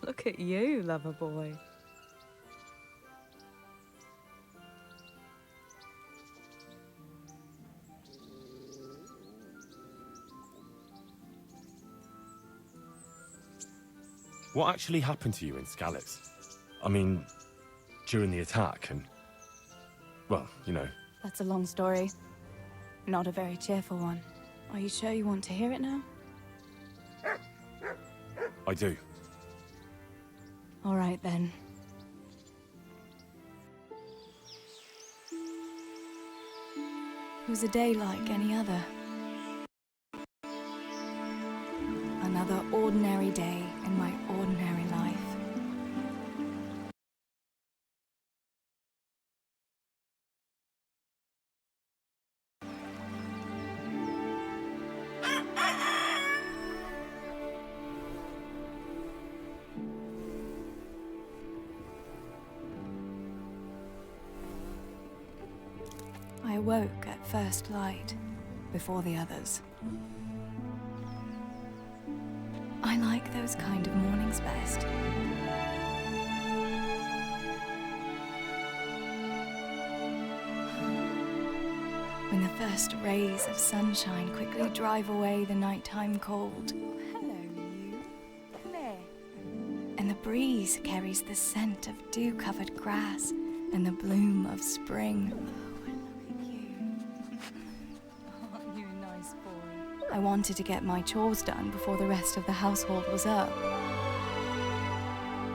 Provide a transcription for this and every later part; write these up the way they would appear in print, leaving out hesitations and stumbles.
Look at you, lover boy. What actually happened to you in Scalise? I mean, during the attack and... well, you know. That's a long story. Not a very cheerful one. Are you sure you want to hear it now? I do. All right, then. It was a day like any other. Another ordinary day in my ordinary life. I awoke at first light, before the others. I like those kind of mornings best. When the first rays of sunshine quickly drive away the nighttime cold. Hello, you. Claire. And the breeze carries the scent of dew-covered grass and the bloom of spring. Aren't you a nice boy? I wanted to get my chores done before the rest of the household was up.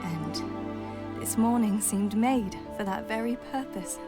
And this morning seemed made for that very purpose.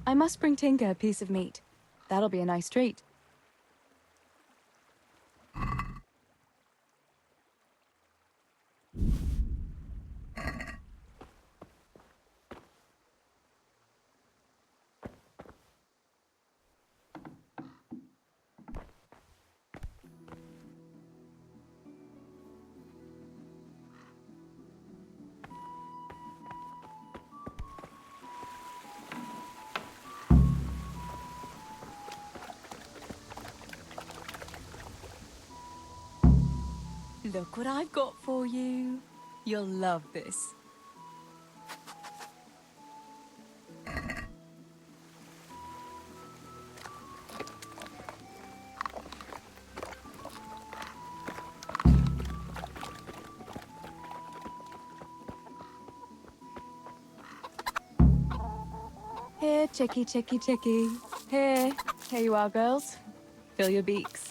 I must bring Tinker a piece of meat. That'll be a nice treat. Look what I've got for you. You'll love this. Here, chickie, chickie, chickie. Here you are, girls. Fill your beaks.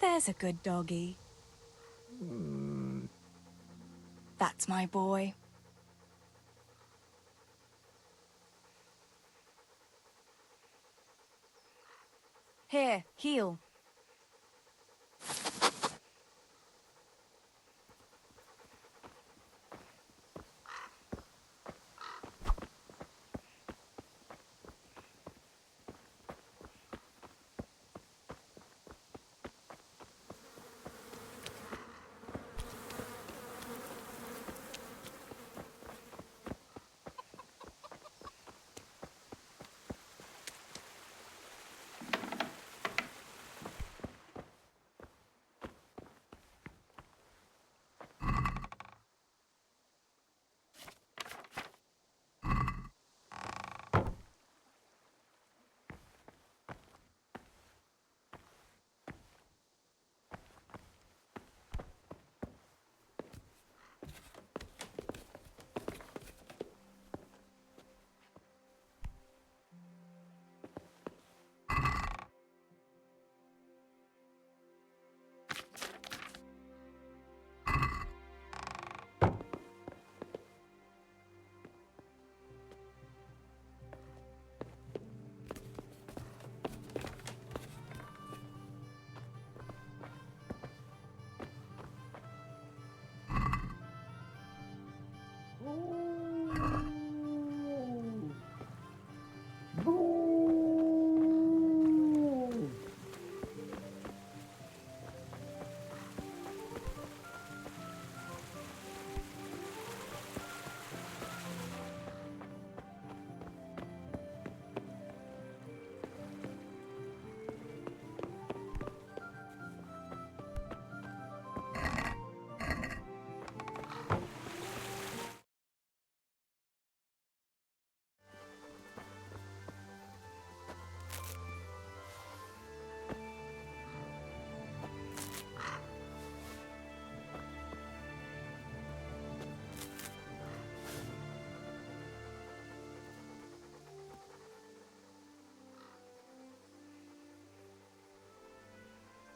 There's a good doggy. That's my boy. Here, heel.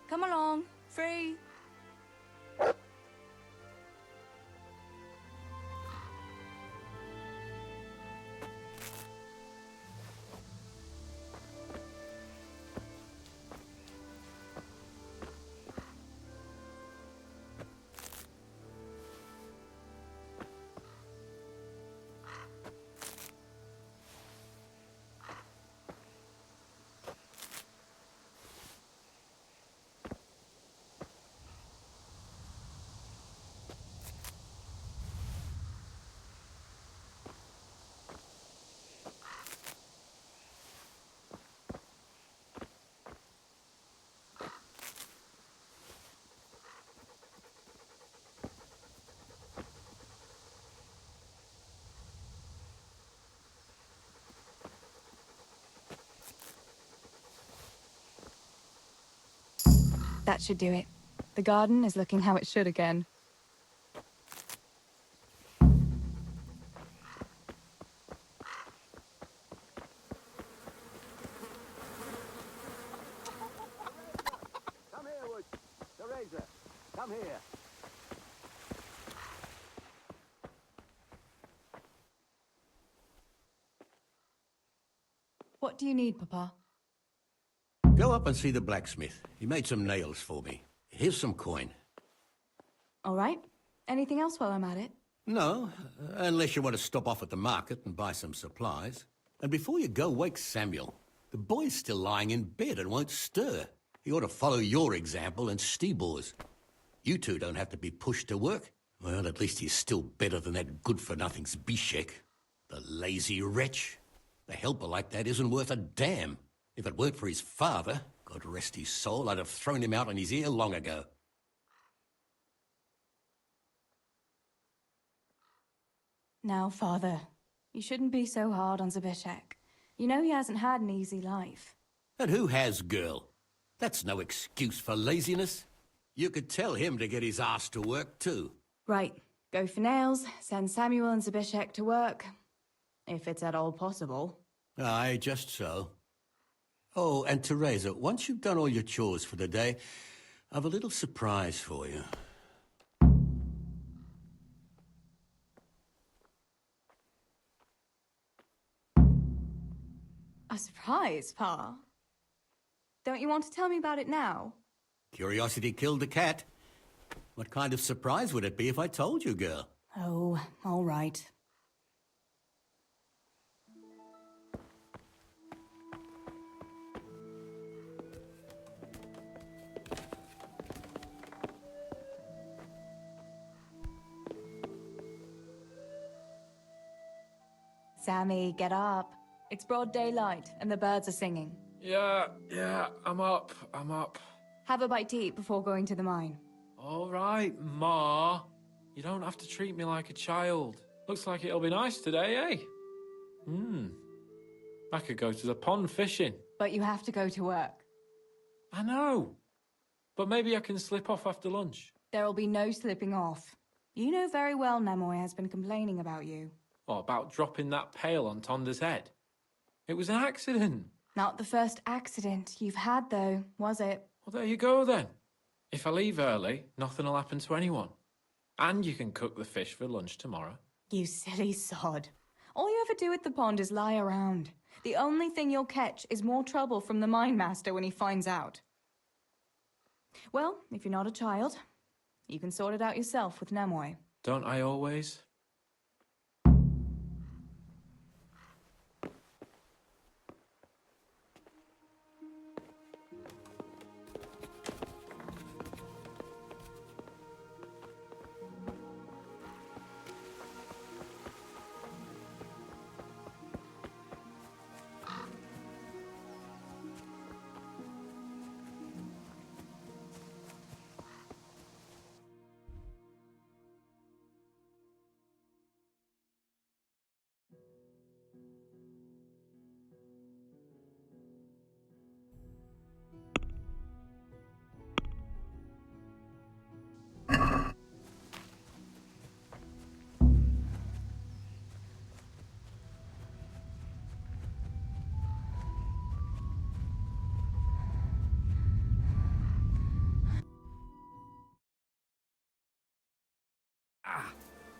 Come along. Free. That should do it. The garden is looking how it should again. Come here, Wood. Teresa, come here. What do you need, Papa? Go up and see the blacksmith. He made some nails for me. Here's some coin. All right. Anything else while I'm at it? No, unless you want to stop off at the market and buy some supplies. And before you go, wake Samuel. The boy's still lying in bed and won't stir. He ought to follow your example and Stebor's. You two don't have to be pushed to work. Well, at least he's still better than that good-for-nothing's Bishek. The lazy wretch. A helper like that isn't worth a damn. If it weren't for his father, God rest his soul, I'd have thrown him out on his ear long ago. Now, Father, you shouldn't be so hard on Zbyszek. You know he hasn't had an easy life. And who has, girl? That's no excuse for laziness. You could tell him to get his ass to work, too. Right. Go for nails, send Samuel and Zbyszek to work. If it's at all possible. Aye, just so. Oh, and Teresa, once you've done all your chores for the day, I've a little surprise for you. A surprise, Pa? Don't you want to tell me about it now? Curiosity killed the cat. What kind of surprise would it be if I told you, girl? Oh, all right. Sammy, get up. It's broad daylight, and the birds are singing. Yeah, I'm up. Have a bite to eat before going to the mine. All right, Ma. You don't have to treat me like a child. Looks like it'll be nice today, eh? I could go to the pond fishing. But you have to go to work. I know. But maybe I can slip off after lunch. There'll be no slipping off. You know very well Nemoy has been complaining about you. Or about dropping that pail on Tonda's head. It was an accident. Not the first accident you've had, though, was it? Well, there you go, then. If I leave early, nothing will happen to anyone. And you can cook the fish for lunch tomorrow. You silly sod. All you ever do at the pond is lie around. The only thing you'll catch is more trouble from the mine master when he finds out. Well, if you're not a child, you can sort it out yourself with Nemoy. Don't I always?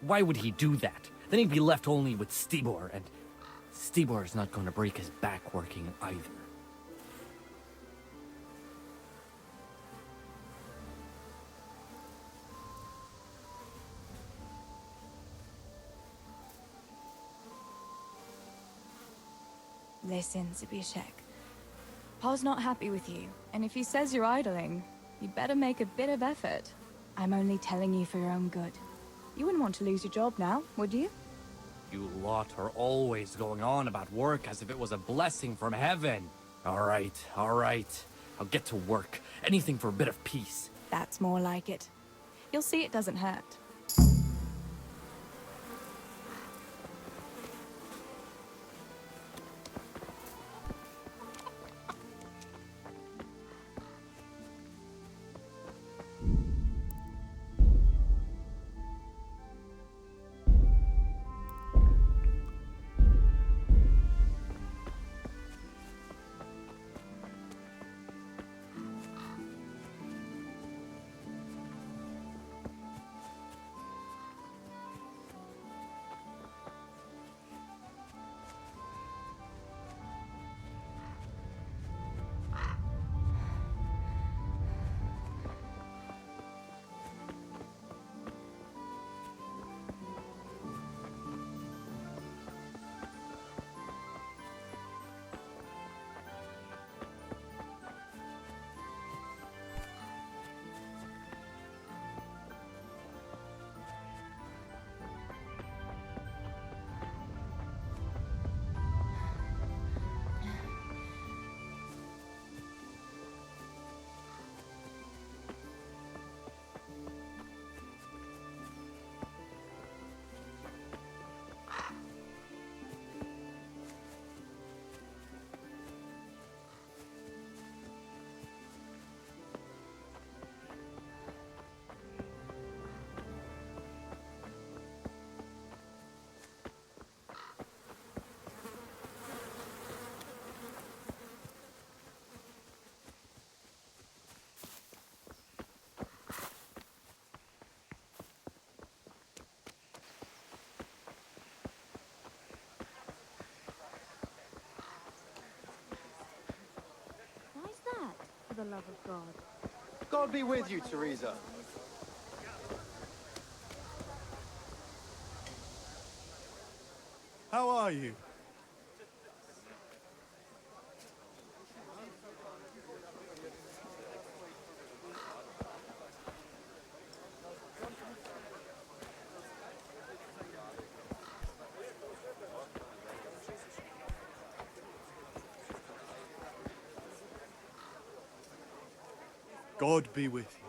Why would he do that? Then he'd be left only with Stibor, and Stibor is not going to break his back working either. Listen, Zbyszek. Pa's not happy with you, and if he says you're idling, you'd better make a bit of effort. I'm only telling you for your own good. You wouldn't want to lose your job now, would you? You lot are always going on about work as if it was a blessing from heaven. All right. I'll get to work. Anything for a bit of peace. That's more like it. You'll see it doesn't hurt. The love of God. God be with you, Teresa. How are you? God be with you.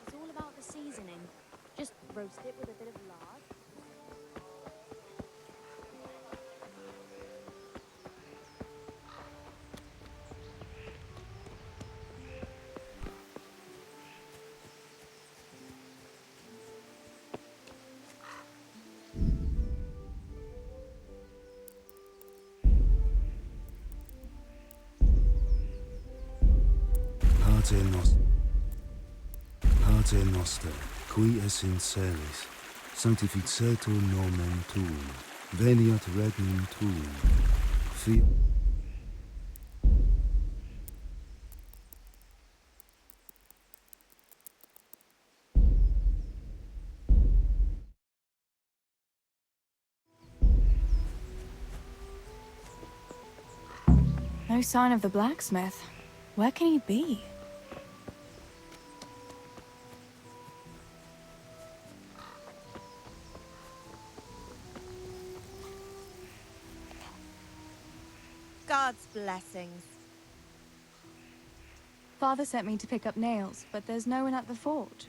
It's all about the seasoning. Just roast it with a bit of lard. Pater noster, qui es in celis, sanctificetur nomen tuum, veniat regnum tuum, fiat. No sign of the blacksmith. Where can he be? God's blessings. Father sent me to pick up nails, but there's no one at the forge.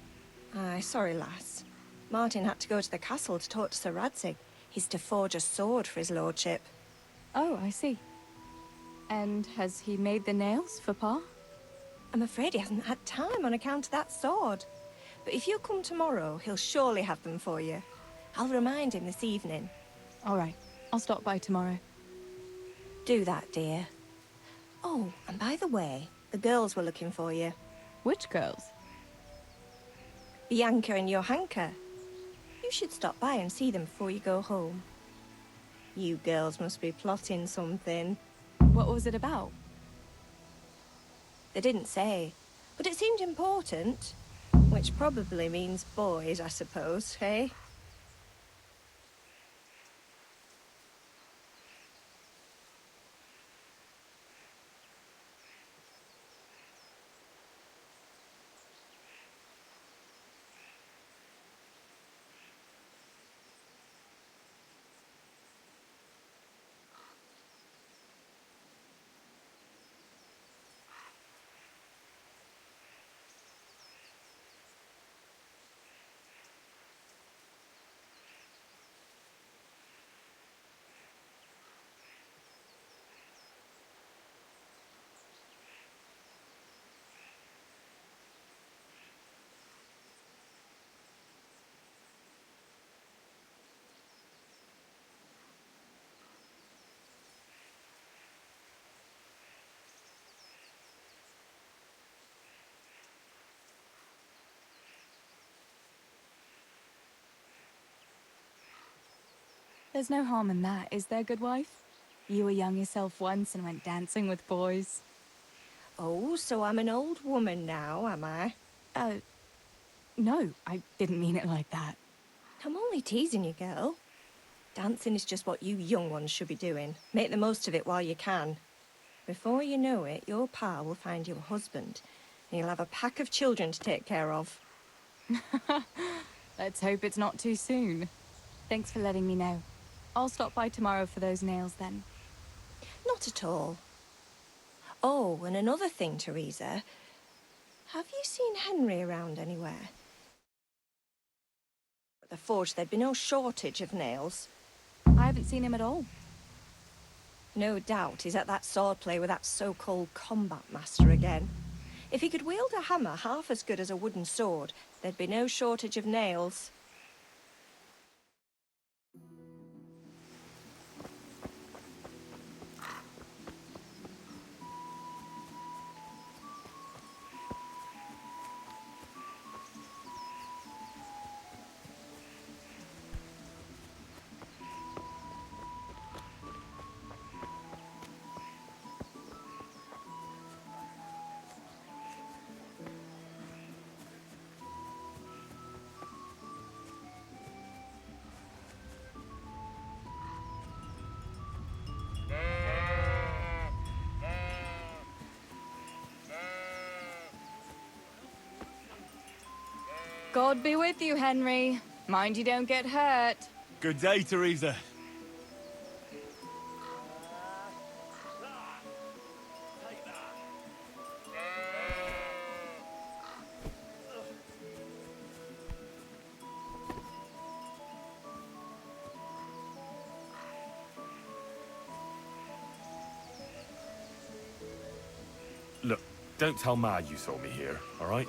Aye, sorry, lass. Martin had to go to the castle to talk to Sir Radzig. He's to forge a sword for his lordship. Oh, I see. And has he made the nails for Pa? I'm afraid he hasn't had time on account of that sword. But if you come tomorrow, he'll surely have them for you. I'll remind him this evening. All right. I'll stop by tomorrow. Do that, dear. Oh, and by the way, the girls were looking for you. Which girls? Bianca and Johanka. You should stop by and see them before you go home. You girls must be plotting something. What was it about? They didn't say, but it seemed important. Which probably means boys, I suppose, hey? There's no harm in that, is there, good wife? You were young yourself once and went dancing with boys. Oh, so I'm an old woman now, am I? No, I didn't mean it like that. I'm only teasing you, girl. Dancing is just what you young ones should be doing. Make the most of it while you can. Before you know it, your pa will find you a husband, and you'll have a pack of children to take care of. Let's hope it's not too soon. Thanks for letting me know. I'll stop by tomorrow for those nails then. Not at all. Oh, and another thing, Teresa. Have you seen Henry around anywhere? At the forge, there'd be no shortage of nails. I haven't seen him at all. No doubt he's at that swordplay with that so-called combat master again. If he could wield a hammer half as good as a wooden sword, there'd be no shortage of nails. God be with you, Henry. Mind you don't get hurt. Good day, Teresa. Look, don't tell Ma you saw me here, all right?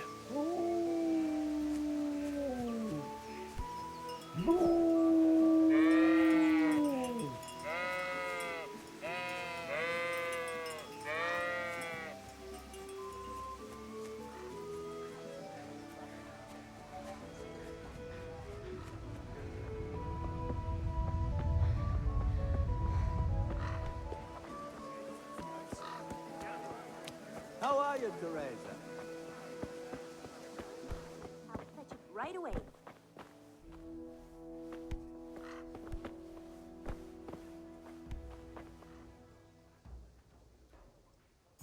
How are you, Teresa? I'll fetch it right away.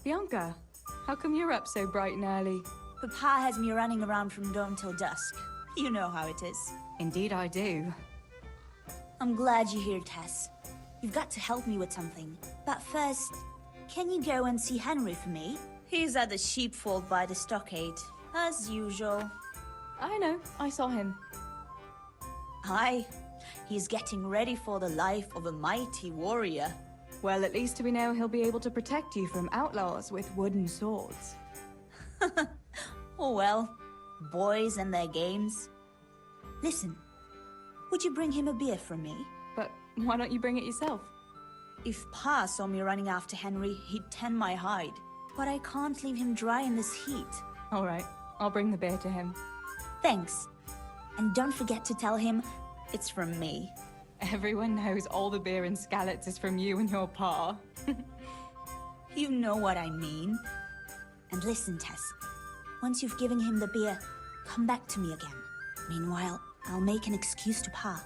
Bianca, how come you're up so bright and early? Papa has me running around from dawn till dusk. You know how it is. Indeed I do. I'm glad you're here, Tess. You've got to help me with something. But first, can you go and see Henry for me? He's at the sheepfold by the stockade, as usual. I know, I saw him. Aye, he's getting ready for the life of a mighty warrior. Well, at least we know he'll be able to protect you from outlaws with wooden swords. Oh well, boys and their games. Listen, would you bring him a beer from me? But why don't you bring it yourself? If Pa saw me running after Henry, he'd tan my hide. But I can't leave him dry in this heat. All right, I'll bring the beer to him. Thanks. And don't forget to tell him it's from me. Everyone knows all the beer in Skalitz is from you and your pa. You know what I mean. And listen, Tess. Once you've given him the beer, come back to me again. Meanwhile, I'll make an excuse to Pa.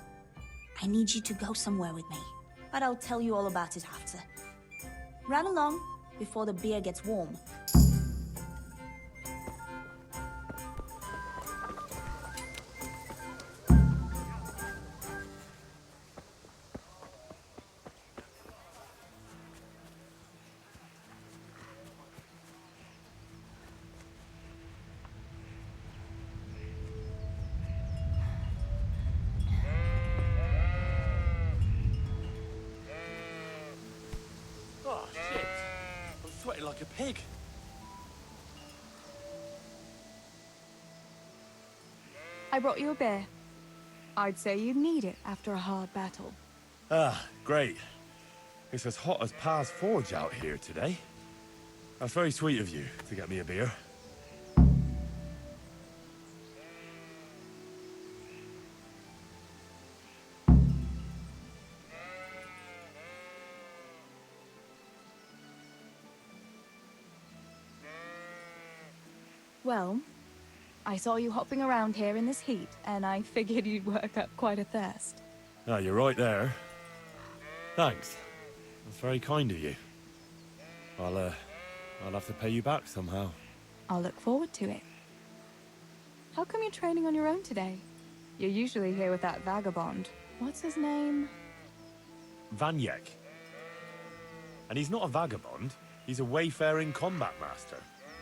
I need you to go somewhere with me. But I'll tell you all about it after. Run along before the beer gets warm. Oh, shit. I'm sweating like a pig. I brought you a beer. I'd say you'd need it after a hard battle. Ah, great. It's as hot as Pa's forge out here today. That's very sweet of you to get me a beer. Well, I saw you hopping around here in this heat, and I figured you'd work up quite a thirst. Ah, you're right there. Thanks. That's very kind of you. I'll have to pay you back somehow. I'll look forward to it. How come you're training on your own today? You're usually here with that vagabond. What's his name? Vanyek. And he's not a vagabond. He's a wayfaring combat master.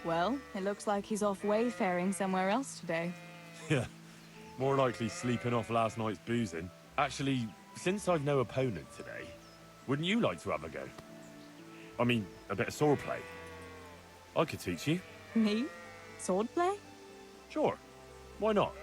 Well, it looks like he's off wayfaring somewhere else today. Yeah. More likely sleeping off last night's boozing. Actually, since I've no opponent today, wouldn't you like to have a go? I mean, a bit of swordplay. I could teach you. Me? Swordplay? Sure. Why not?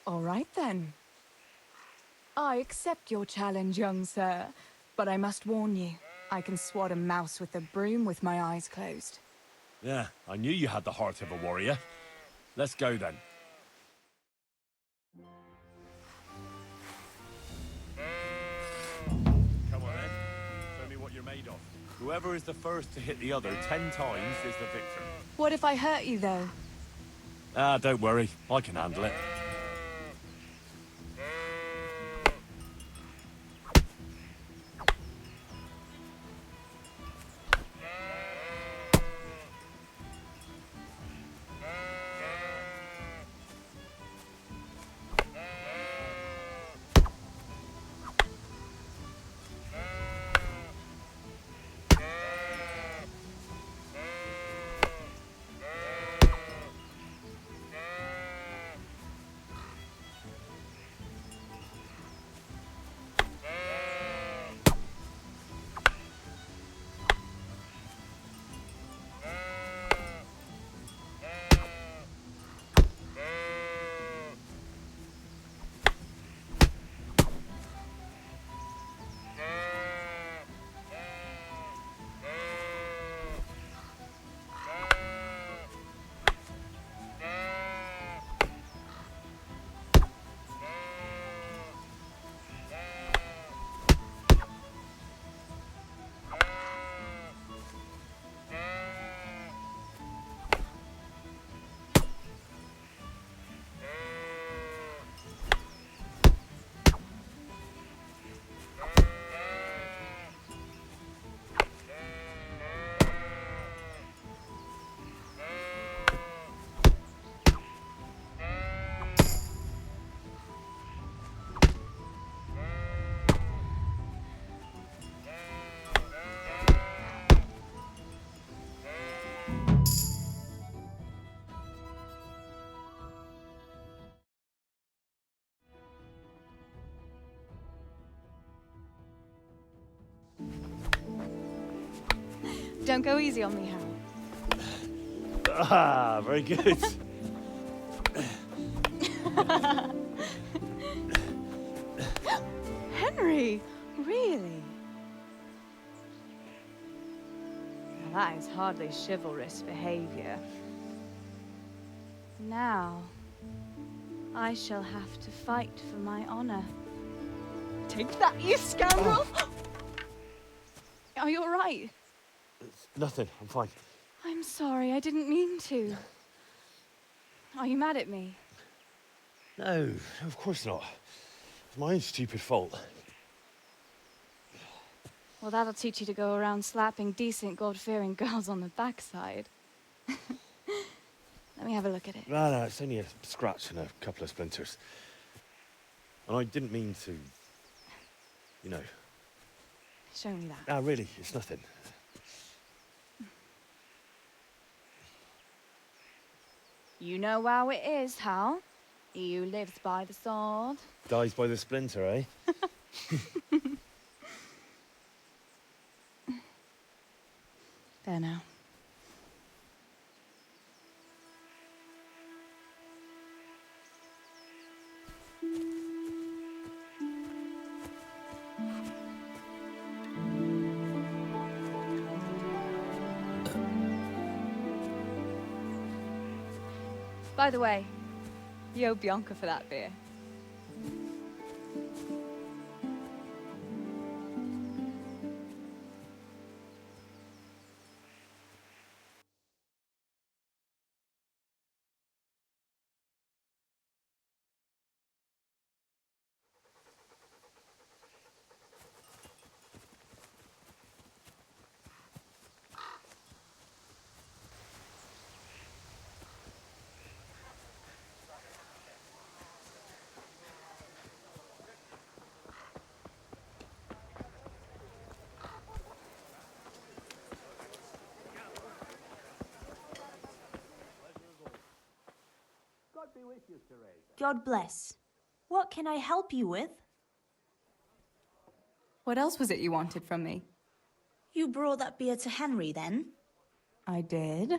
All right, then. I accept your challenge, young sir, but I must warn you, I can swat a mouse with a broom with my eyes closed. Yeah, I knew you had the heart of a warrior. Let's go then. Come on then. Show me what you're made of. Whoever is the first to hit the other 10 times is the victor. What if I hurt you, though? Ah, don't worry. I can handle it. don't go easy on me, Hal. Ah, very good. Henry, really? Now, that is hardly chivalrous behavior. Now, I shall have to fight for my honor. Take that, you scoundrel! Are you all right? Nothing, I'm fine. I'm sorry, I didn't mean to. Are you mad at me? No, of course not. It's my own stupid fault. Well, that'll teach you to go around slapping decent, God-fearing girls on the backside. Let me have a look at it. No, it's only a scratch and a couple of splinters. And I didn't mean to, you know. Show me that. No, really, it's nothing. You know how it is, Hal. He who lives by the sword Dies by the splinter, eh? There now. By the way, you owe Bianca for that beer. God bless. What can I help you with? What else was it you wanted from me? You brought that beer to Henry, then? I did.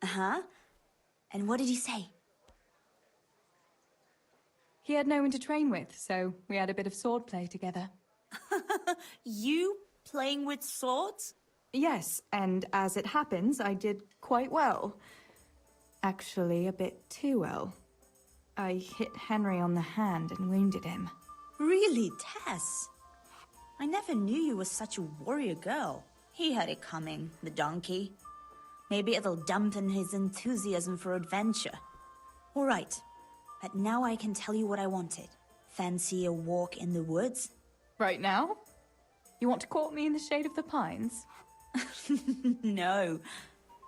Uh-huh. And what did he say? He had no one to train with, so we had a bit of swordplay together. You playing with swords? Yes, and as it happens, I did quite well. Actually, a bit too well. I hit Henry on the hand and wounded him. Really, Tess? I never knew you were such a warrior girl. He had it coming, the donkey. Maybe it'll dampen his enthusiasm for adventure. All right, but now I can tell you what I wanted. Fancy a walk in the woods? Right now? You want to court me in the shade of the pines? No.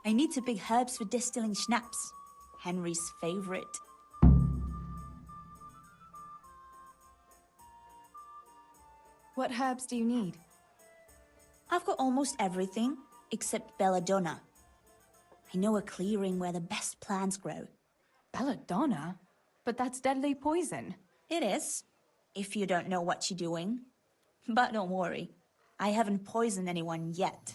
I need to pick herbs for distilling schnapps. Henry's favorite. What herbs do you need? I've got almost everything, except belladonna. I know a clearing where the best plants grow. Belladonna? But that's deadly poison. It is, if you don't know what you're doing. But don't worry, I haven't poisoned anyone yet.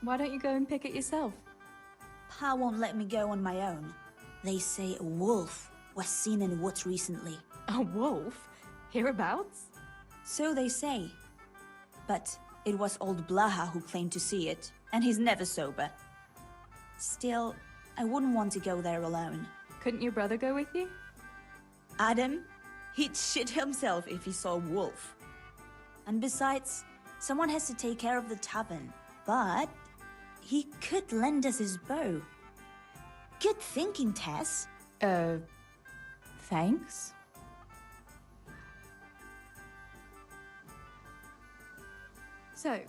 Why don't you go and pick it yourself? Pa won't let me go on my own. They say a wolf was seen in the woods recently. A wolf? Hereabouts? So they say. But it was old Blaha who claimed to see it, and he's never sober. Still, I wouldn't want to go there alone. Couldn't your brother go with you? Adam, he'd shit himself if he saw a wolf. And besides, someone has to take care of the tavern. But he could lend us his bow. Good thinking, Tess. Thanks. So,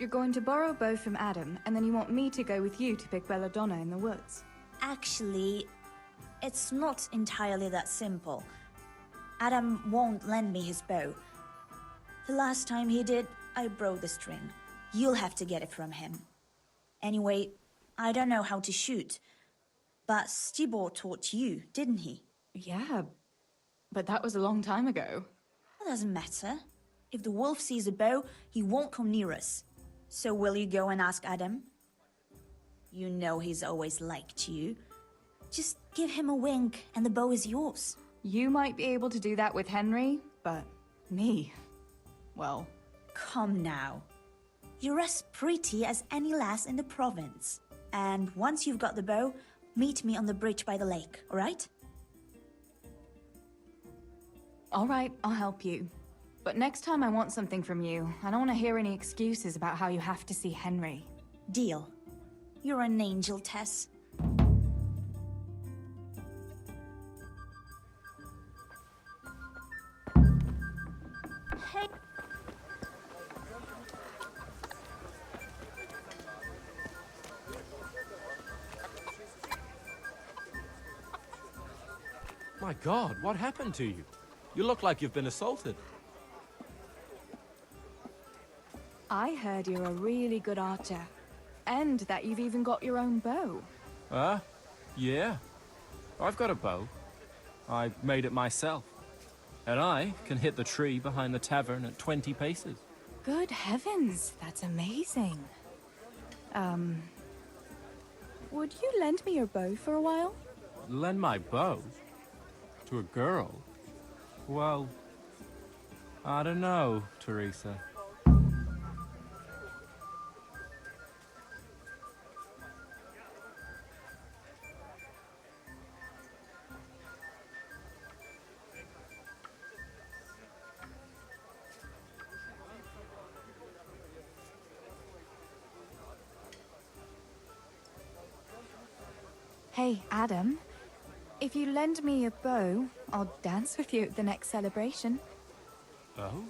you're going to borrow a bow from Adam, and then you want me to go with you to pick belladonna in the woods. Actually, it's not entirely that simple. Adam won't lend me his bow. The last time he did, I broke the string. You'll have to get it from him. Anyway, I don't know how to shoot. But Stibor taught you, didn't he? Yeah, but that was a long time ago. It doesn't matter. If the wolf sees a bow, he won't come near us. So will you go and ask Adam? You know he's always liked you. Just give him a wink and the bow is yours. You might be able to do that with Henry, but me, well... Come now. You're as pretty as any lass in the province. And once you've got the bow, meet me on the bridge by the lake, alright? Alright, I'll help you. But next time I want something from you, I don't want to hear any excuses about how you have to see Henry. Deal. You're an angel, Tess. Hey. My God, what happened to you? You look like you've been assaulted. I heard you're a really good archer. And that you've even got your own bow. Yeah. I've got a bow. I made it myself. And I can hit the tree behind the tavern at 20 paces. Good heavens, that's amazing. Would you lend me your bow for a while? Lend my bow? To a girl? Well, I don't know, Teresa. Hey, Adam. If you lend me a bow, I'll dance with you at the next celebration. Oh?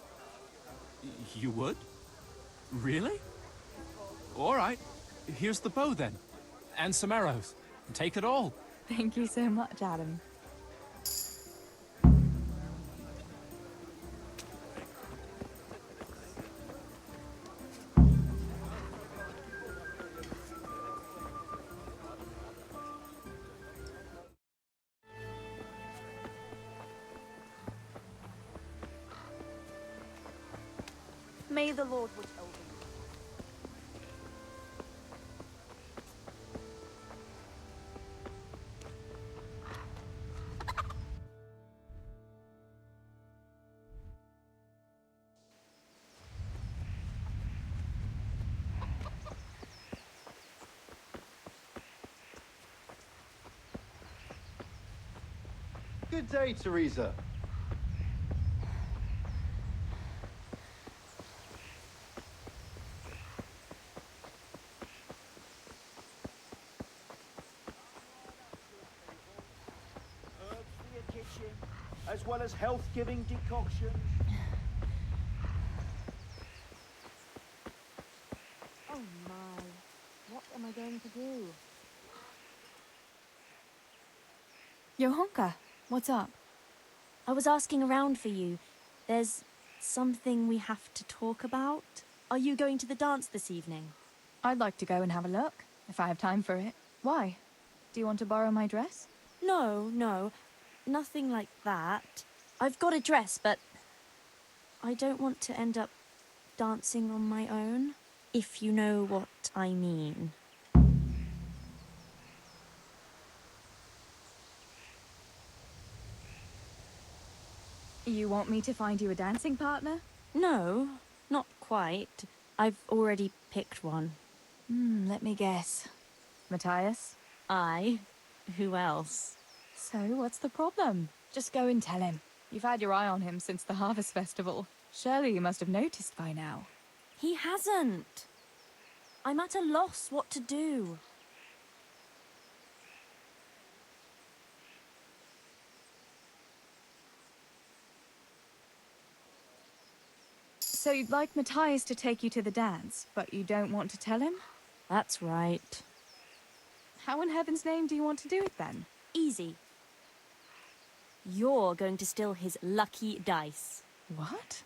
You would? Really? All right. Here's the bow, then. And some arrows. Take it all. Thank you so much, Adam. May the Lord watch over you. Good day, Teresa. As well as health-giving decoctions. Oh my, what am I going to do? Johanka, what's up? I was asking around for you. There's something we have to talk about. Are you going to the dance this evening? I'd like to go and have a look, if I have time for it. Why? Do you want to borrow my dress? No. Nothing like that. I've got a dress, but I don't want to end up dancing on my own, if you know what I mean. You want me to find you a dancing partner? No, not quite. I've already picked one. Let me guess. Matthias? I? Who else? So, what's the problem? Just go and tell him. You've had your eye on him since the Harvest Festival. Surely you must have noticed by now. He hasn't. I'm at a loss what to do. So you'd like Matthias to take you to the dance, but you don't want to tell him? That's right. How in heaven's name do you want to do it then? Easy. You're going to steal his lucky dice. What?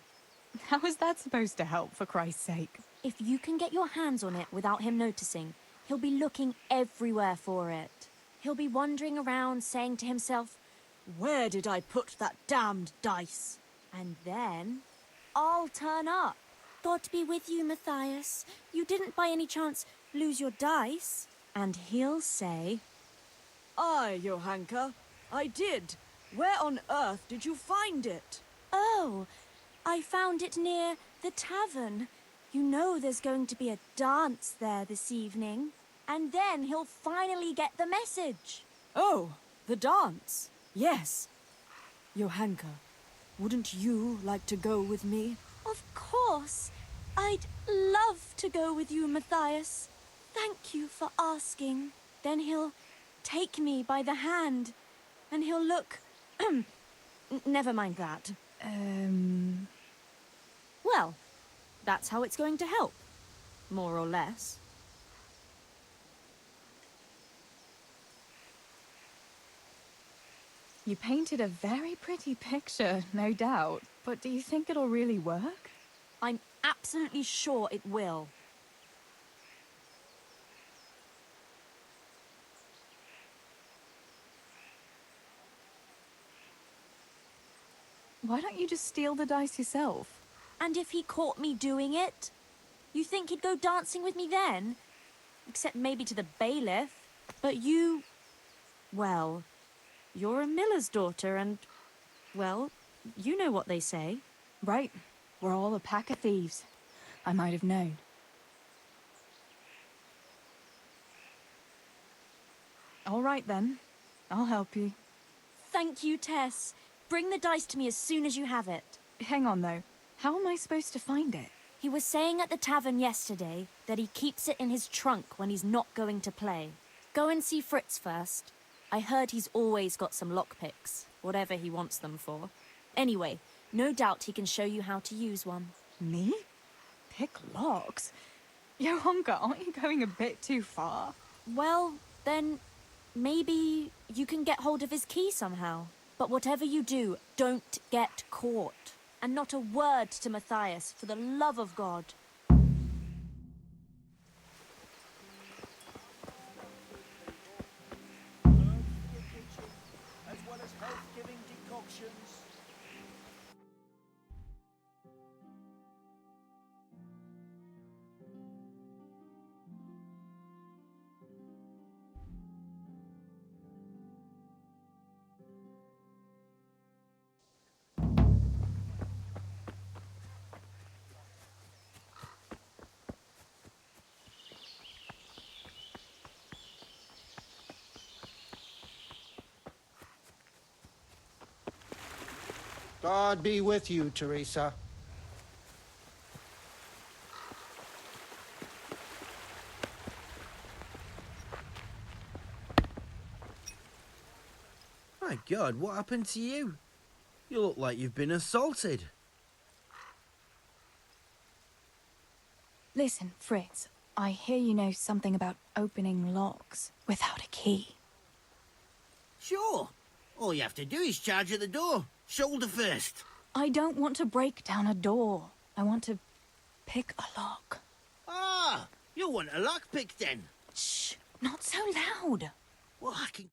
How is that supposed to help, for Christ's sake? If you can get your hands on it without him noticing, he'll be looking everywhere for it. He'll be wandering around saying to himself, "Where did I put that damned dice?" And then I'll turn up. God be with you, Matthias. You didn't by any chance lose your dice? And he'll say, Aye, Johanka, I did. Where on earth did you find it? Oh, I found it near the tavern. You know there's going to be a dance there this evening. And then he'll finally get the message. Oh, the dance. Yes. Johanka, wouldn't you like to go with me? Of course. I'd love to go with you, Matthias. Thank you for asking. Then he'll take me by the hand, and he'll look... Never mind that. Well, that's how it's going to help. More or less. You painted a very pretty picture, no doubt. But do you think it'll really work? I'm absolutely sure it will. Why don't you just steal the dice yourself? And if he caught me doing it? You think he'd go dancing with me then? Except maybe to the bailiff. But you... Well, you're a miller's daughter and... Well, you know what they say. Right. We're all a pack of thieves. I might have known. All right then. I'll help you. Thank you, Tess. Bring the dice to me as soon as you have it. Hang on though. How am I supposed to find it? He was saying at the tavern yesterday that he keeps it in his trunk when he's not going to play. Go and see Fritz first. I heard he's always got some lockpicks, whatever he wants them for. Anyway, no doubt he can show you how to use one. Me? Pick locks? Johanka, aren't you going a bit too far? Well, then maybe you can get hold of his key somehow. But whatever you do, don't get caught. And not a word to Matthias, for the love of God. As well as health-giving decoctions. God be with you, Teresa. My God, what happened to you? You look like you've been assaulted. Listen, Fritz. I hear you know something about opening locks without a key. Sure. All you have to do is charge at the door. Shoulder first. I don't want to break down a door. I want to pick a lock. Ah, you want a lockpick then? Shh, not so loud. Well, I can...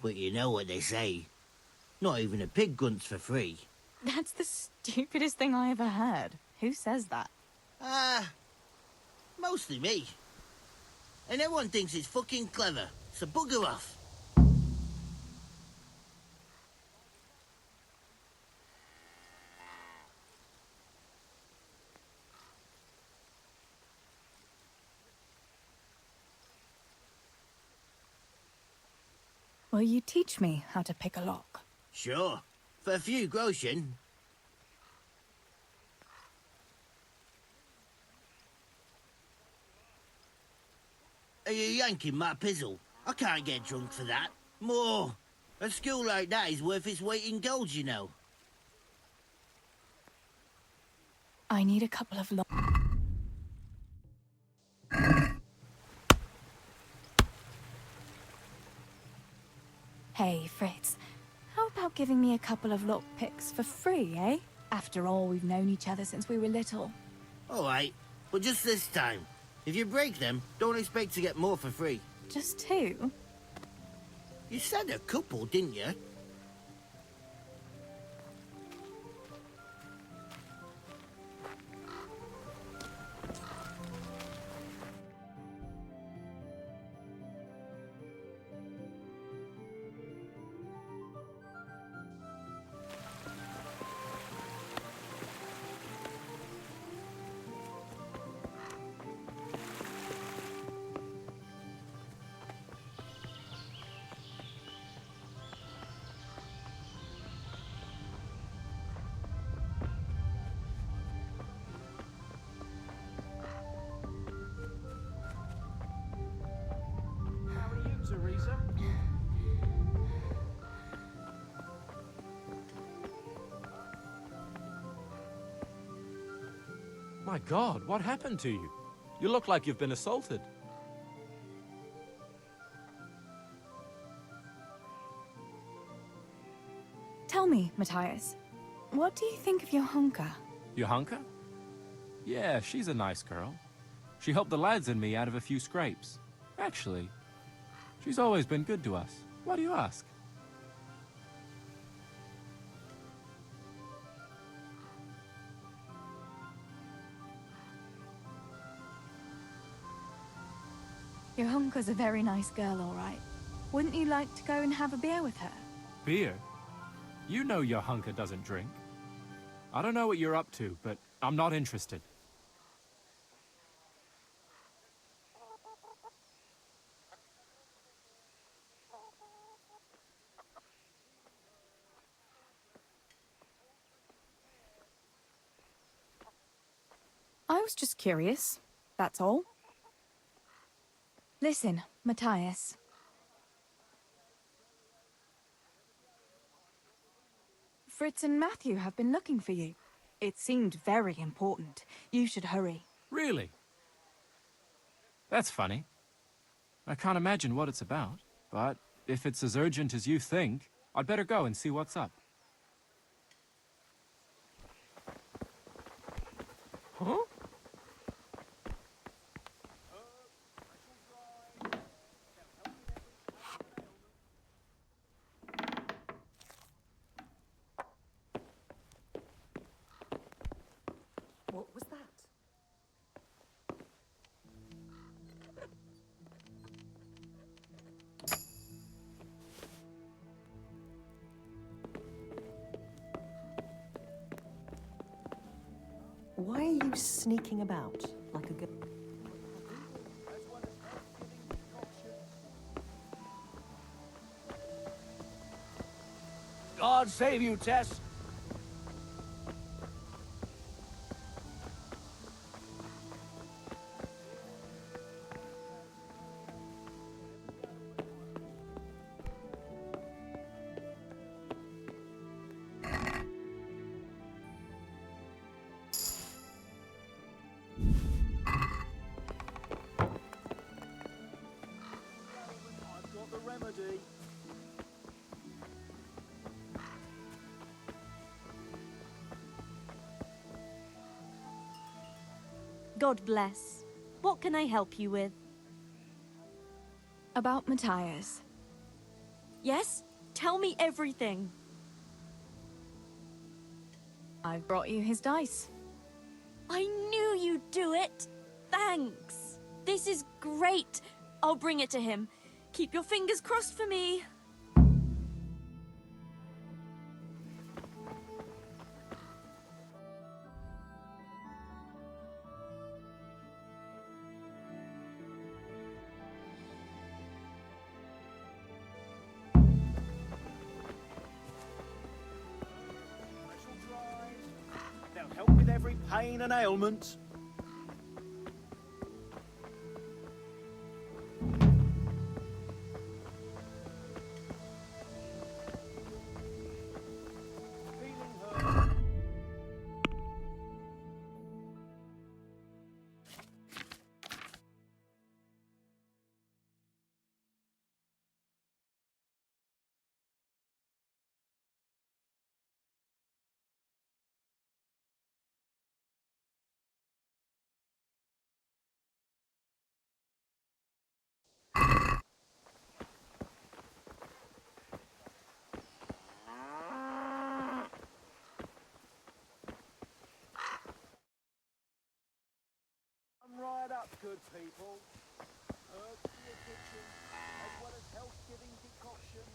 But you know what they say. Not even a pig grunts for free. That's the stupidest thing I ever heard. Who says that? Mostly me. And everyone thinks it's fucking clever, so bugger off. Will you teach me how to pick a lock? Sure. For a few groschen. Are you yanking my pizzle? I can't get drunk for that. More. A school like that is worth its weight in gold, you know. I need a couple of locks. Hey, Fritz. How about giving me a couple of lockpicks for free, eh? After all, we've known each other since we were little. All right, but just this time. If you break them, don't expect to get more for free. Just two? You said a couple, didn't you? My God, what happened to you? You look like you've been assaulted. Tell me, Matthias, what do you think of your hunker? Johanka? Yeah, she's a nice girl. She helped the lads and me out of a few scrapes. Actually, she's always been good to us. Why do you ask? Your hunker's a very nice girl, all right. Wouldn't you like to go and have a beer with her? Beer? You know Johanka doesn't drink. I don't know what you're up to, but I'm not interested. I was just curious, that's all. Listen, Matthias. Fritz and Matthew have been looking for you. It seemed very important. You should hurry. Really? That's funny. I can't imagine what it's about, but if it's as urgent as you think, I'd better go and see what's up. Huh? What was that? Why are you sneaking about like a girl? God save you, Tess. I've got the remedy. God bless. What can I help you with? About Matthias. Yes? Tell me everything. I've brought you his dice. I knew you'd do it. Thanks. This is great. I'll bring it to him. Keep your fingers crossed for me. They'll help with every pain and ailment. Come right up, good people. Herbs for your kitchen, as well as health-giving decoctions.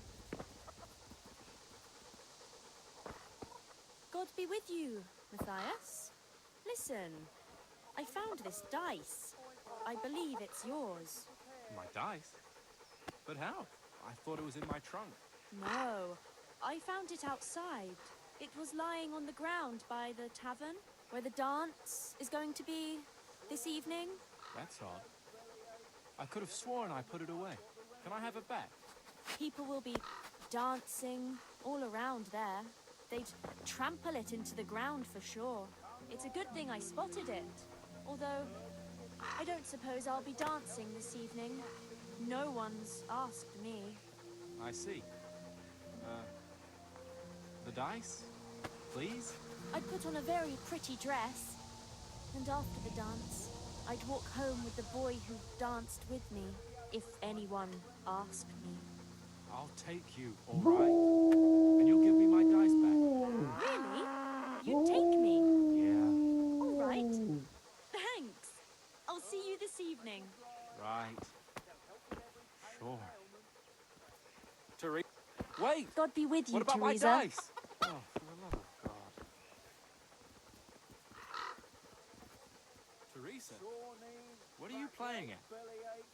God be with you, Matthias. Listen, I found this dice. I believe it's yours. My dice? But how? I thought it was in my trunk. No, I found it outside. It was lying on the ground by the tavern, where the dance is going to be this evening. That's odd. I could have sworn I put it away. Can I have it back? People will be dancing all around there. They'd trample it into the ground for sure. It's a good thing I spotted it. Although, I don't suppose I'll be dancing this evening. No one's asked me. I see. The dice? Please? I'd put on a very pretty dress. And after the dance, I'd walk home with the boy who danced with me, if anyone asked me. I'll take you, all right? And you'll give me my dice back. Really? You'd take me? Yeah. All right. Thanks. I'll see you this evening. Right. Sure. Teresa. Wait! God be with you, What about Teresa. my dice? Oh, for the love of God. Teresa, what are you playing at? Bellyache,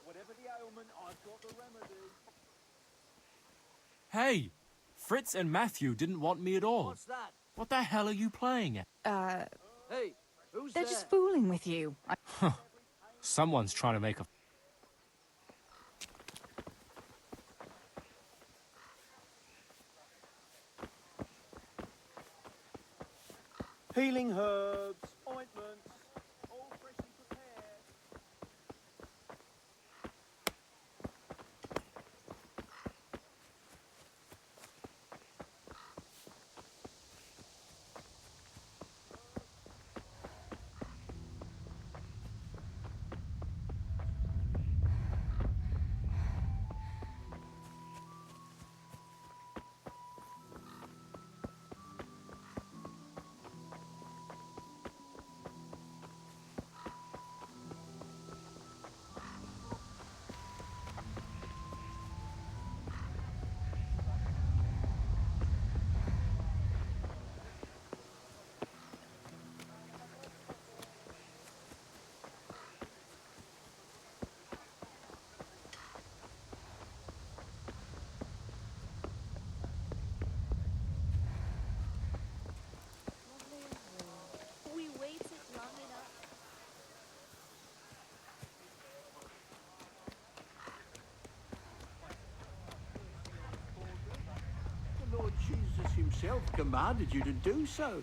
whatever the ailment, I've got the remedy. Hey! Fritz and Matthew didn't want me at all. What's that? What the hell are you playing at? Hey, who's They're there? just fooling with you. Someone's trying to make a... Healing herbs, ointments, all freshly prepared. We waited long enough. The Lord Jesus himself commanded you to do so.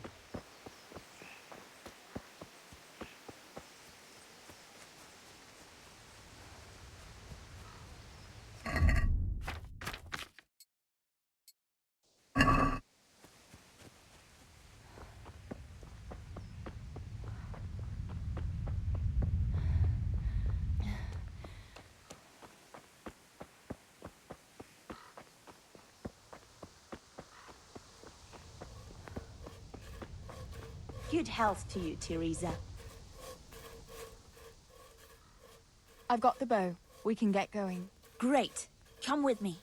Good health to you, Teresa. I've got the bow. We can get going. Great. Come with me.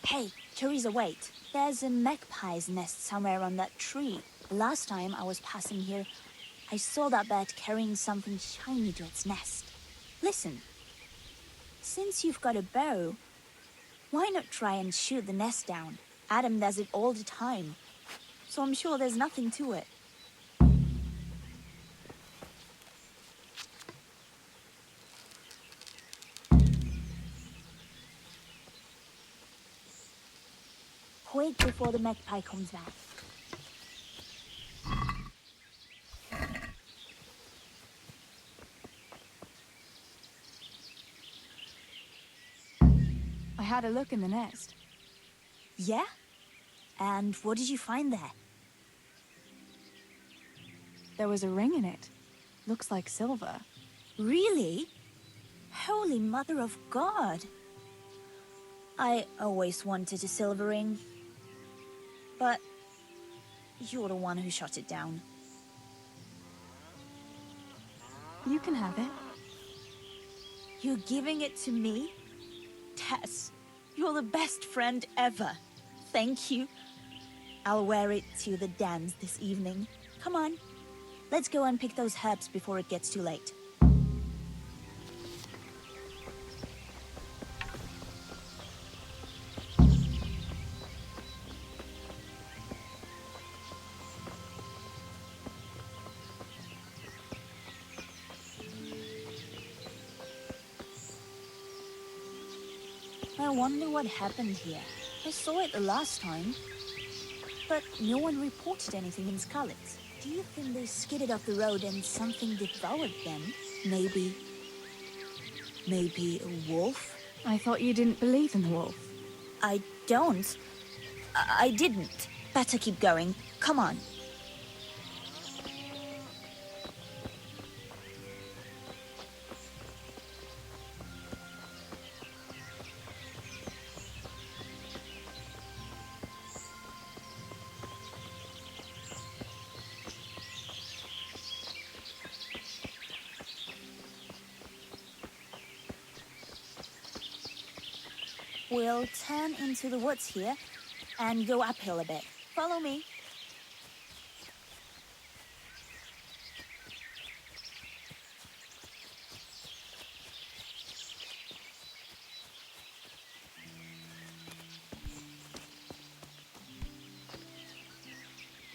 Hey, Teresa, wait. There's a magpie's nest somewhere on that tree. Last time I was passing here, I saw that bird carrying something shiny to its nest. Listen. Since you've got a bow, why not try and shoot the nest down? Adam does it all the time, so I'm sure there's nothing to it. Quick before the magpie comes back. I had a look in the nest. Yeah? And what did you find there? There was a ring in it. Looks like silver. Really? Holy Mother of God! I always wanted a silver ring. But You're the one who shot it down. You can have it. You're giving it to me? Tess, you're the best friend ever. Thank you. I'll wear it to the dance this evening. Come on. Let's go and pick those herbs before it gets too late. I wonder what happened here. I saw it the last time, but no one reported anything in Scarlet. Do you think they skidded off the road and something devoured them? Maybe a wolf? I thought you didn't believe in the wolf. I don't. I didn't. Better keep going. Come on. We'll turn into the woods here and go uphill a bit. Follow me.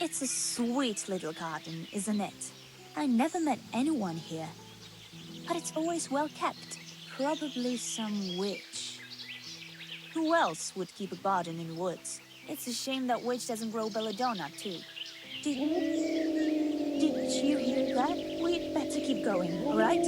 It's a sweet little garden, isn't it? I never met anyone here, but it's always well kept. Probably some witch. Who else would keep a garden in the woods? It's a shame that witch doesn't grow belladonna, too. Did you hear that? We'd better keep going, all right?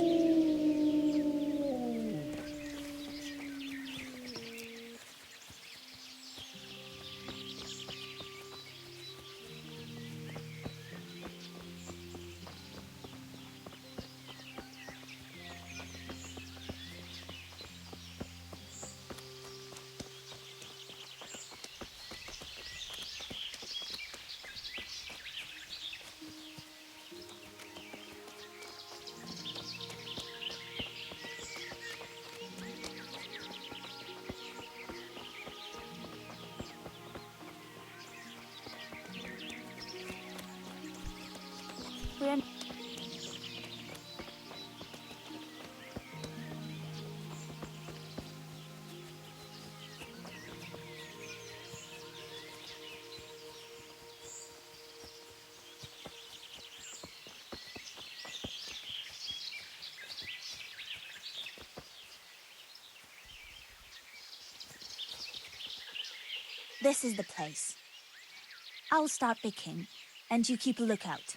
This is the place. I'll start picking, and you keep a lookout.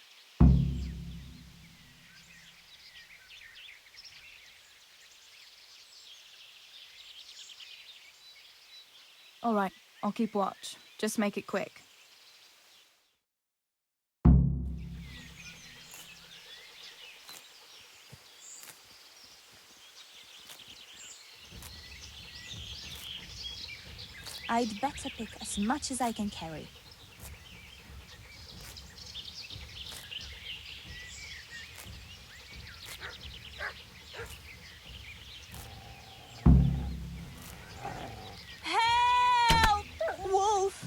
All right, I'll keep watch. Just make it quick. I'd better pick as much as I can carry. Help! Wolf!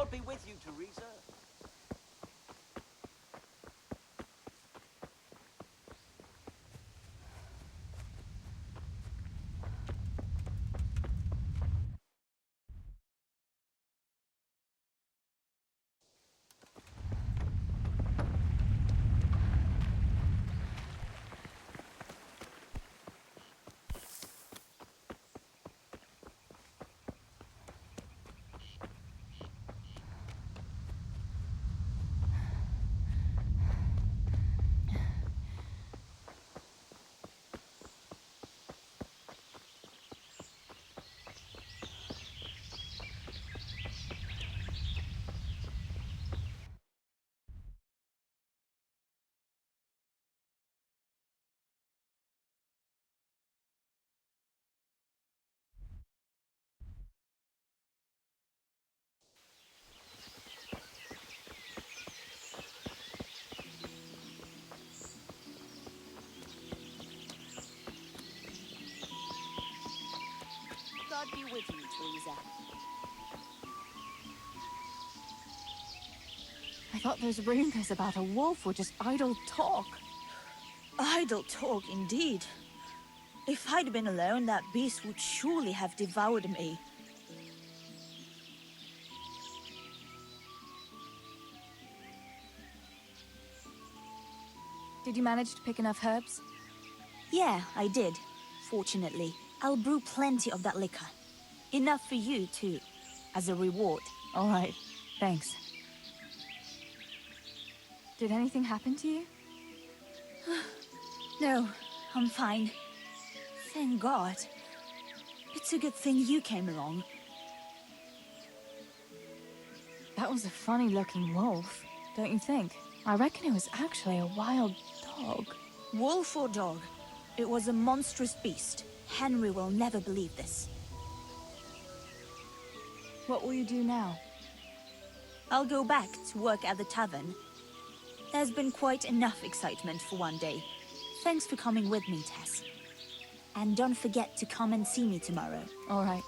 God be with you, Teresa. God be with you, Teresa. I thought those rumors about a wolf were just idle talk. Idle talk, indeed. If I'd been alone, that beast would surely have devoured me. Did you manage to pick enough herbs? Yeah, I did. Fortunately, I'll brew plenty of that liquor. Enough for you, too, as a reward. All right, thanks. Did anything happen to you? No, I'm fine. Thank God. It's a good thing you came along. That was a funny-looking wolf, don't you think? I reckon it was actually a wild dog. Wolf or dog, it was a monstrous beast. Henry will never believe this. What will you do now? I'll go back to work at the tavern. There's been quite enough excitement for one day. Thanks for coming with me, Tess. And don't forget to come and see me tomorrow. All right.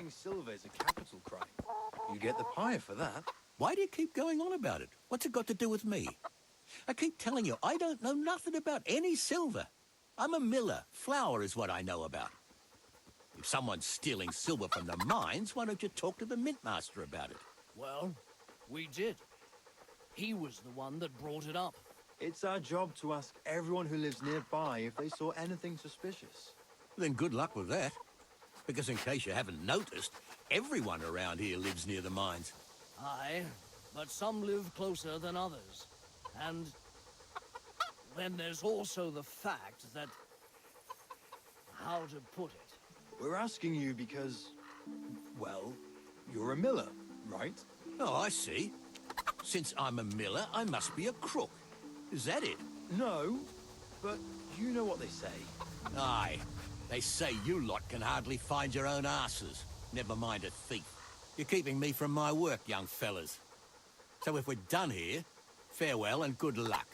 stealing silver is a capital crime. You get the pie for that. Why do you keep going on about it? What's it got to do with me? I keep telling you, I don't know nothing about any silver. I'm a miller. Flour is what I know about. If someone's stealing silver from the mines, why don't you talk to the mintmaster about it? Well, we did. He was the one that brought it up. It's our job to ask everyone who lives nearby if they saw anything suspicious. Then good luck with that. Because in case you haven't noticed, everyone around here lives near the mines. Aye, but some live closer than others. And then there's also the fact that... how to put it? We're asking you because, well, you're a miller, right? Oh, I see. Since I'm a miller, I must be a crook. Is that it? No, but you know what they say. Aye. They say you lot can hardly find your own asses. Never mind a thief. You're keeping me from my work, young fellas. So if we're done here, farewell and good luck.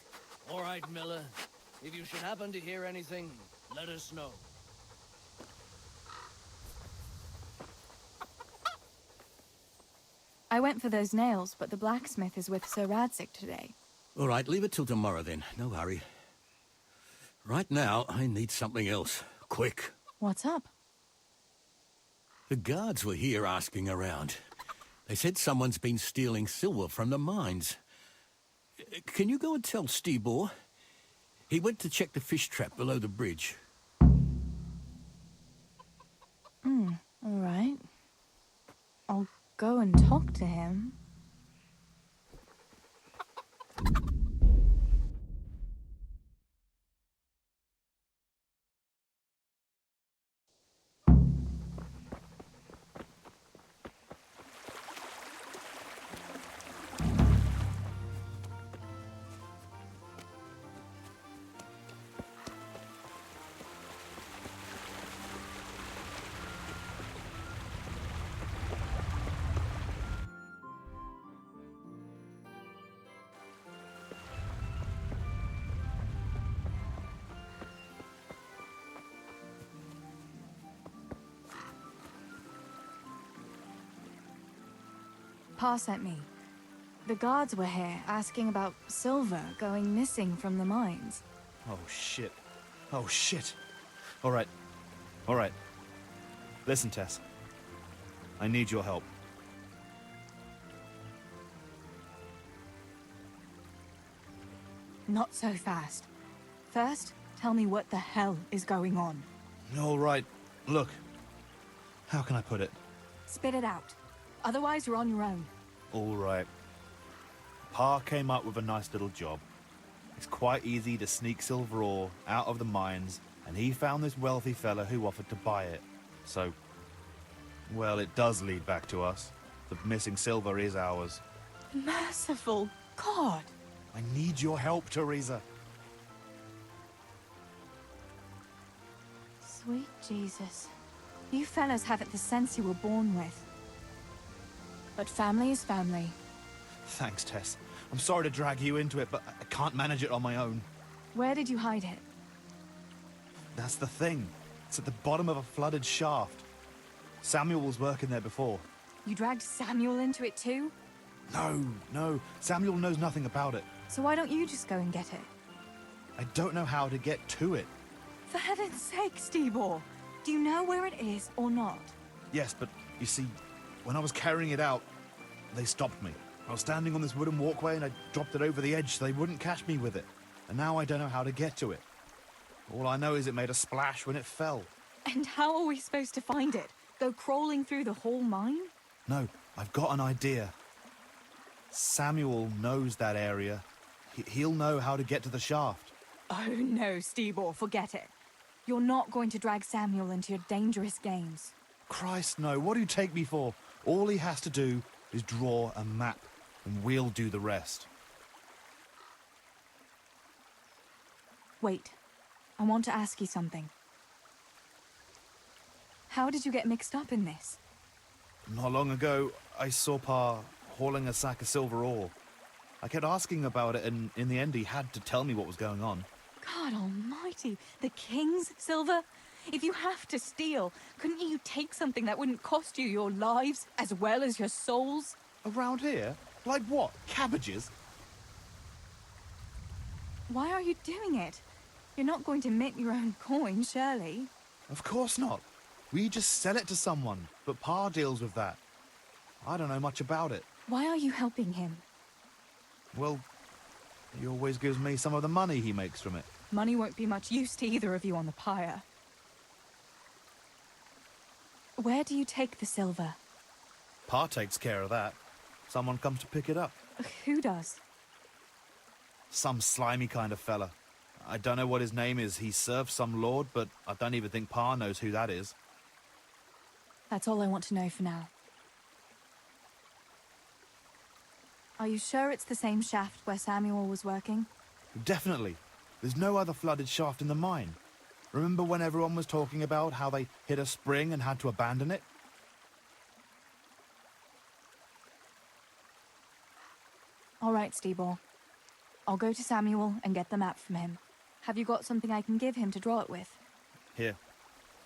All right, Miller. If you should happen to hear anything, let us know. I went for those nails, but the blacksmith is with Sir Radzik today. All right, leave it till tomorrow then. No hurry. Right now, I need something else. Quick. What's up? The guards were here asking around. They said someone's been stealing silver from the mines. Can you go and tell Stibor? He went to check the fish trap below the bridge. All right. I'll go and talk to him. Pa sent me. The guards were here asking about silver going missing from the mines. Oh, shit. Oh, shit. All right. All right. Listen, Tess. I need your help. Not so fast. First, tell me what the hell is going on. All right. Look. How can I put it? Spit it out. Otherwise, you're on your own. All right. Pa came up with a nice little job. It's quite easy to sneak silver ore out of the mines, and he found this wealthy fella who offered to buy it. So, well, it does lead back to us. The missing silver is ours. Merciful God! I need your help, Teresa. Sweet Jesus. You fellas haven't the sense you were born with. But family is family. Thanks, Tess. I'm sorry to drag you into it, but I can't manage it on my own. Where did you hide it? That's the thing. It's at the bottom of a flooded shaft. Samuel was working there before. You dragged Samuel into it too? No. Samuel knows nothing about it. So why don't you just go and get it? I don't know how to get to it. For heaven's sake, Stibor! Do you know where it is or not? Yes, but you see, when I was carrying it out, they stopped me. I was standing on this wooden walkway and I dropped it over the edge so they wouldn't catch me with it. And now I don't know how to get to it. All I know is it made a splash when it fell. And how are we supposed to find it? Go crawling through the whole mine? No, I've got an idea. Samuel knows that area. He'll know how to get to the shaft. Oh no, Stibor, forget it. You're not going to drag Samuel into your dangerous games. Christ, no. What do you take me for? All he has to do is draw a map, and we'll do the rest. Wait. I want to ask you something. How did you get mixed up in this? Not long ago, I saw Pa hauling a sack of silver ore. I kept asking about it, and in the end he had to tell me what was going on. God almighty, the king's silver? If you have to steal, couldn't you take something that wouldn't cost you your lives as well as your souls? Around here? Like what? Cabbages? Why are you doing it? You're not going to mint your own coin, surely. Of course not. We just sell it to someone, but Pa deals with that. I don't know much about it. Why are you helping him? Well, he always gives me some of the money he makes from it. Money won't be much use to either of you on the pyre. Where do you take the silver? Pa takes care of that. Someone comes to pick it up. Who does? Some slimy kind of fella. I don't know what his name is. He serves some lord, but I don't even think Pa knows who that is. That's all I want to know for now. Are you sure it's the same shaft where Samuel was working? Definitely. There's no other flooded shaft in the mine. Remember when everyone was talking about how they hit a spring and had to abandon it? All right, Steeball. I'll go to Samuel and get the map from him. Have you got something I can give him to draw it with? Here.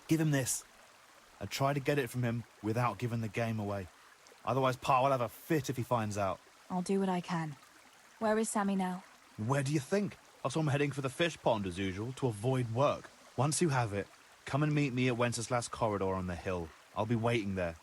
Give him this. And try to get it from him without giving the game away. Otherwise, Pa will have a fit if he finds out. I'll do what I can. Where is Sammy now? Where do you think? I saw him heading for the fish pond as usual to avoid work. Once you have it, come and meet me at Wenceslas Corridor on the hill. I'll be waiting there.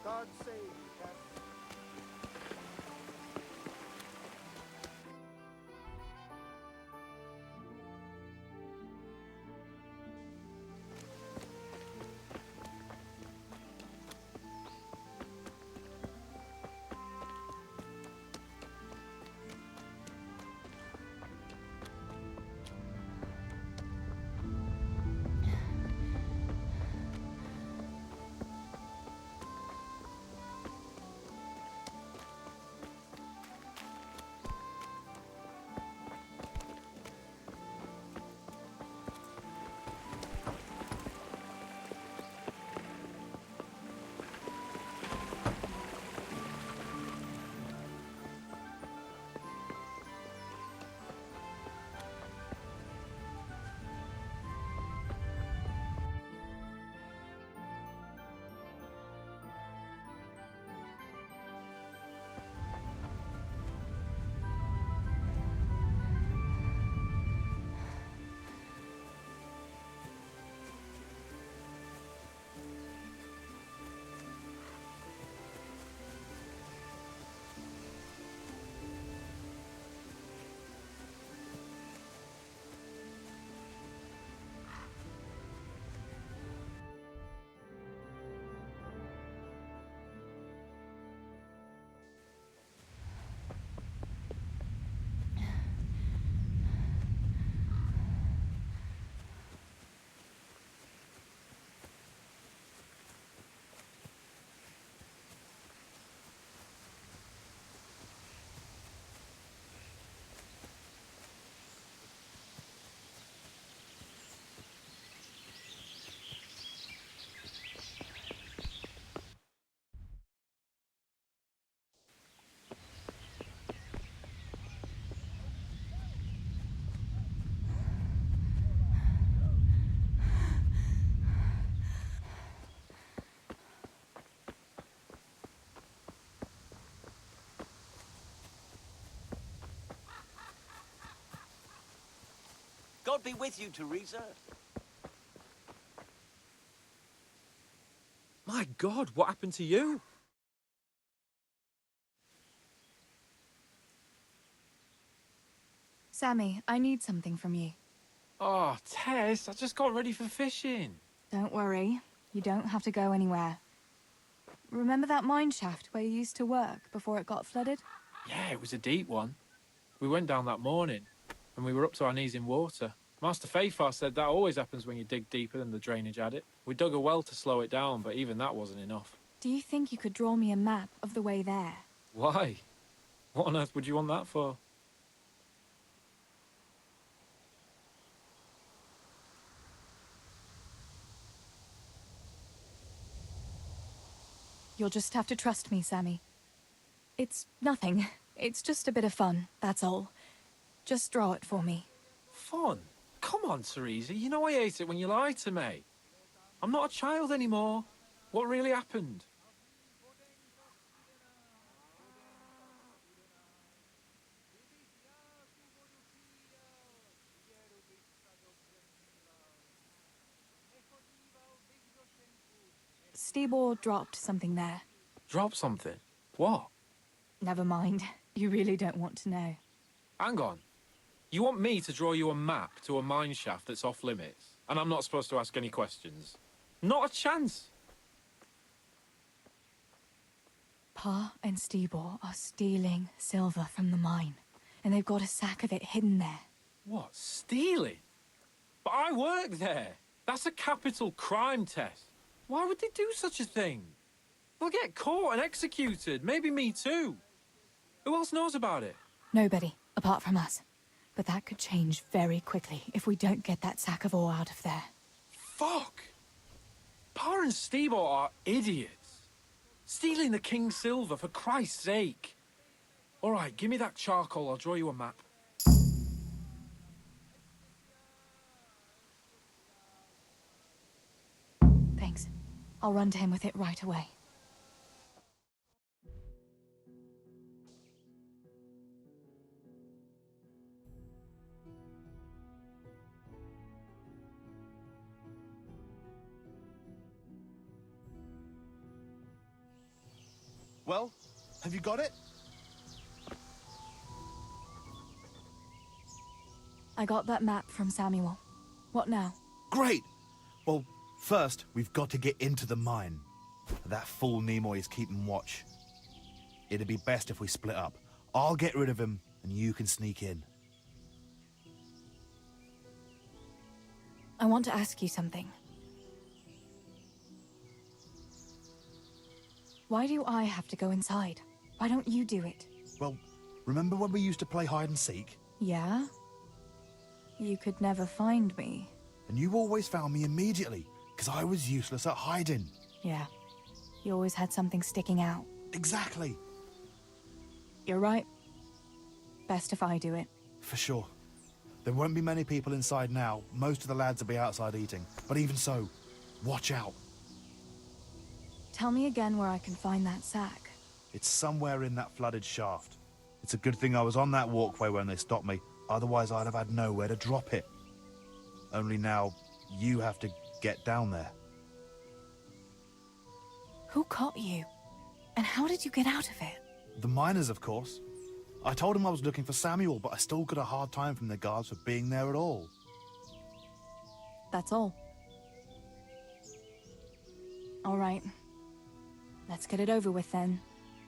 God save you, Tess. God be with you, Teresa. My God, what happened to you? Sammy, I need something from you. Oh, Tess, I just got ready for fishing. Don't worry. You don't have to go anywhere. Remember that mine shaft where you used to work before it got flooded? Yeah, it was a deep one. We went down that morning, and we were up to our knees in water. Master Fayfar said that always happens when you dig deeper than the drainage had it. We dug a well to slow it down, but even that wasn't enough. Do you think you could draw me a map of the way there? Why? What on earth would you want that for? You'll just have to trust me, Sammy. It's nothing. It's just a bit of fun, that's all. Just draw it for me. Fun? Come on, Teresa. You know I hate it when you lie to me. I'm not a child anymore. What really happened? Stibor dropped something there. Drop something? What? Never mind. You really don't want to know. Hang on. You want me to draw you a map to a mine shaft that's off limits, and I'm not supposed to ask any questions? Not a chance. Pa and Stibor are stealing silver from the mine, and they've got a sack of it hidden there. What, stealing? But I work there. That's a capital crime, Tess. Why would they do such a thing? They'll get caught and executed. Maybe me too. Who else knows about it? Nobody, apart from us. But that could change very quickly if we don't get that sack of ore out of there. Fuck! Pa and Stibor are idiots. Stealing the king's silver, for Christ's sake. All right, give me that charcoal. I'll draw you a map. Thanks. I'll run to him with it right away. Well, have you got it? I got that map from Samuel. What now? Great! Well, first, we've got to get into the mine. That fool Nimoy is keeping watch. It'd be best if we split up. I'll get rid of him, and you can sneak in. I want to ask you something. Why do I have to go inside? Why don't you do it? Well, remember when we used to play hide and seek? Yeah? You could never find me. And you always found me immediately, because I was useless at hiding. Yeah. You always had something sticking out. Exactly. You're right. Best if I do it. For sure. There won't be many people inside now. Most of the lads will be outside eating. But even so, watch out. Tell me again where I can find that sack. It's somewhere in that flooded shaft. It's a good thing I was on that walkway when they stopped me. Otherwise, I'd have had nowhere to drop it. Only now, you have to get down there. Who caught you? And how did you get out of it? The miners, of course. I told them I was looking for Samuel, but I still got a hard time from the guards for being there at all. That's all. All right. Let's get it over with then.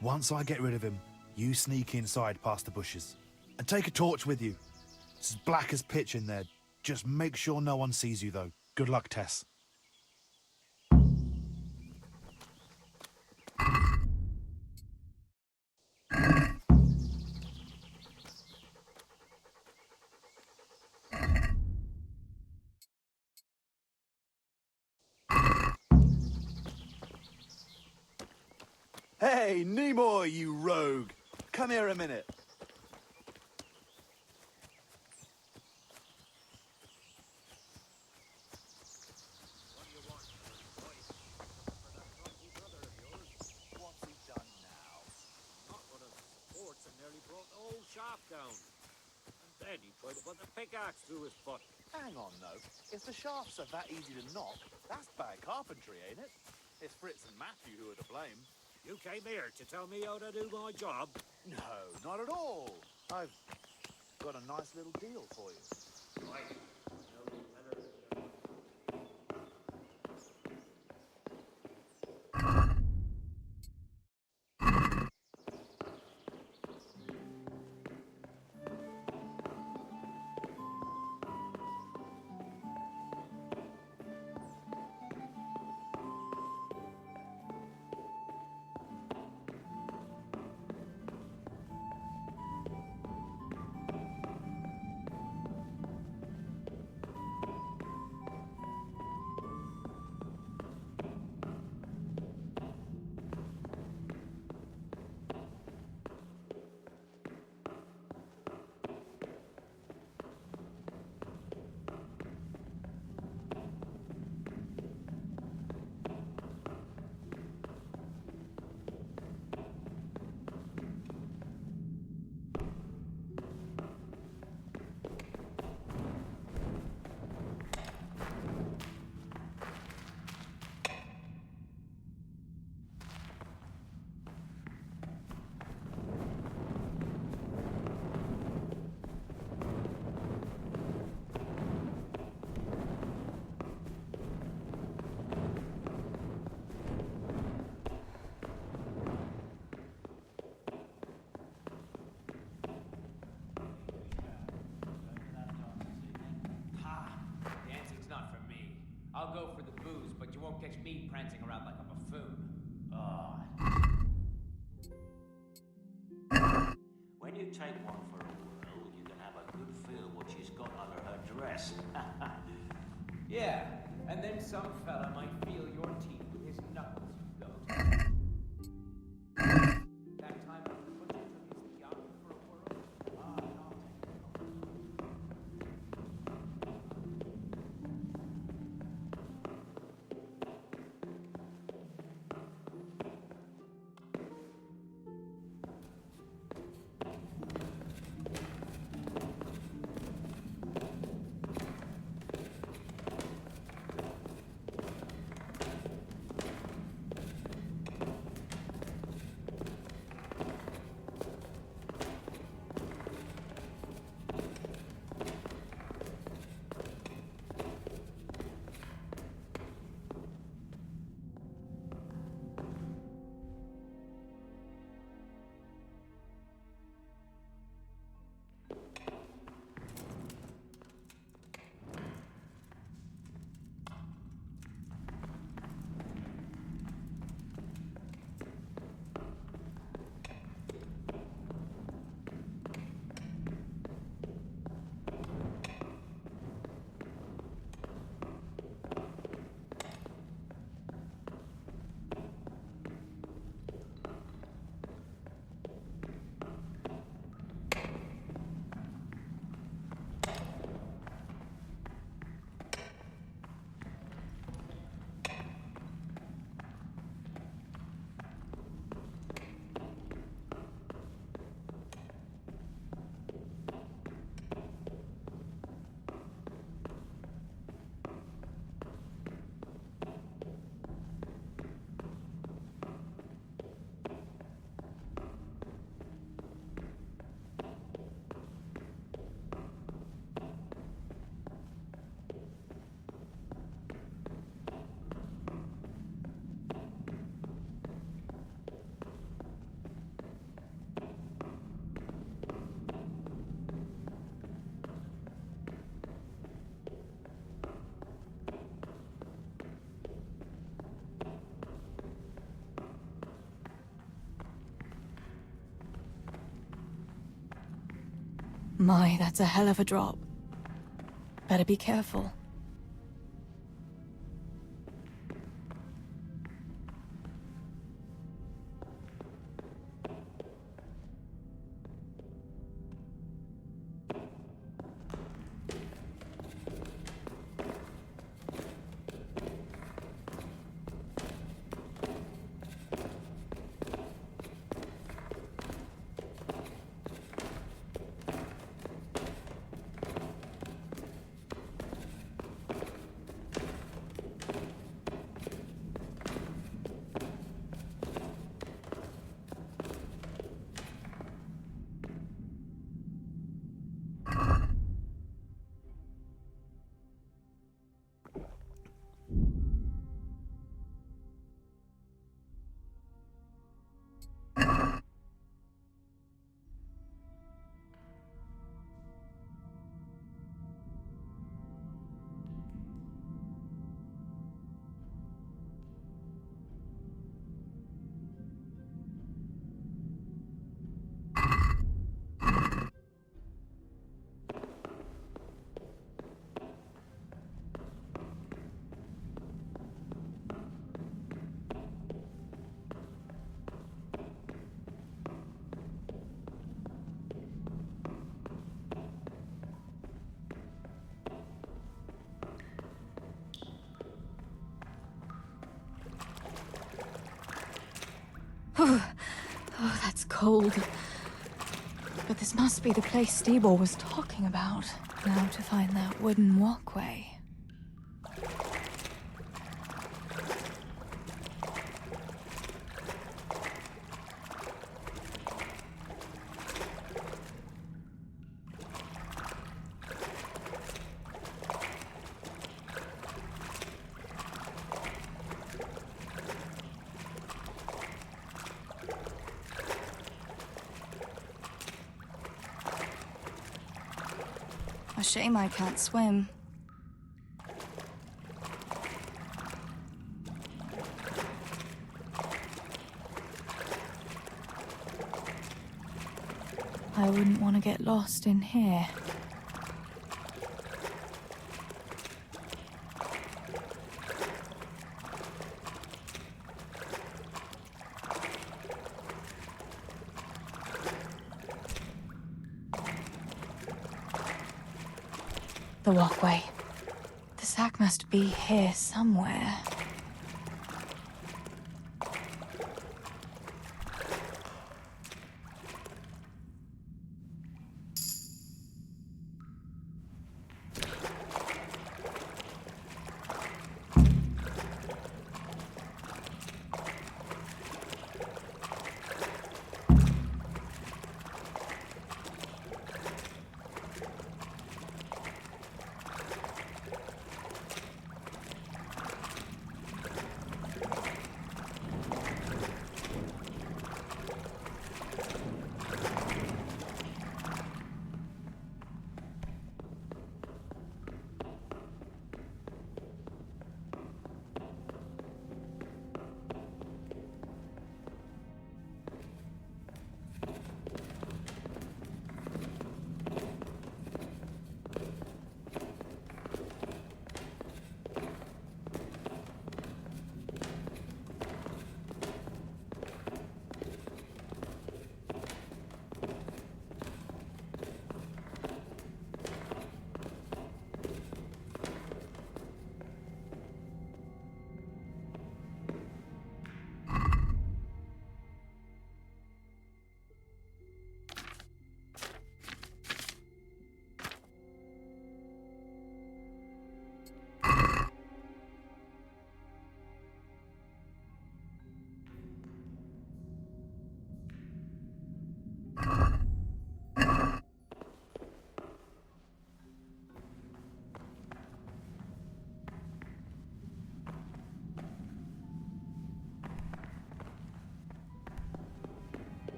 Once I get rid of him, you sneak inside past the bushes. And take a torch with you. It's as black as pitch in there. Just make sure no one sees you, though. Good luck, Tess. Hey, Nimoy, you rogue! Come here a minute. What's he done now? Not one of the sports and nearly brought the whole shaft down. And then he tried to put the pickaxe through his foot. Hang on, though. If the shafts are that easy to knock, that's bad carpentry, ain't it? It's Fritz and Matthew who are to blame. You came here to tell me how to do my job? No, not at all. got a nice little deal for you. Right. I'll go for the booze, but you won't catch me prancing around like a buffoon. When you take one for a whirl, you can have a good feel what she's got under her dress. Yeah, and then some fella might feel your teeth with his knuckles, you goat. That time when the butcher took his yacht for a whirl? Not My, that's a hell of a drop. Better be careful. Oh, that's cold. But this must be the place Steeble was talking about. Now to find that wooden walkway. A shame I can't swim. I wouldn't want to get lost in here. The walkway. The sack must be here somewhere.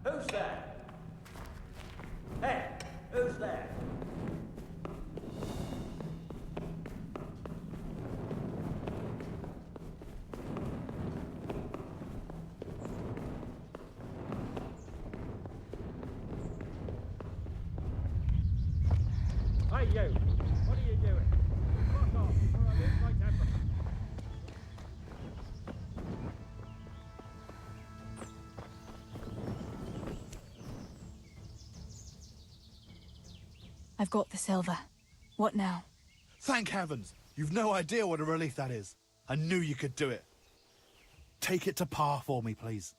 Who's there? Hey, who's there? Hey, you! What are you doing? Fuck off, or I lose my temper. I've got the silver. What now? Thank heavens! You've no idea what a relief that is. I knew you could do it. Take it to Pa for me, please.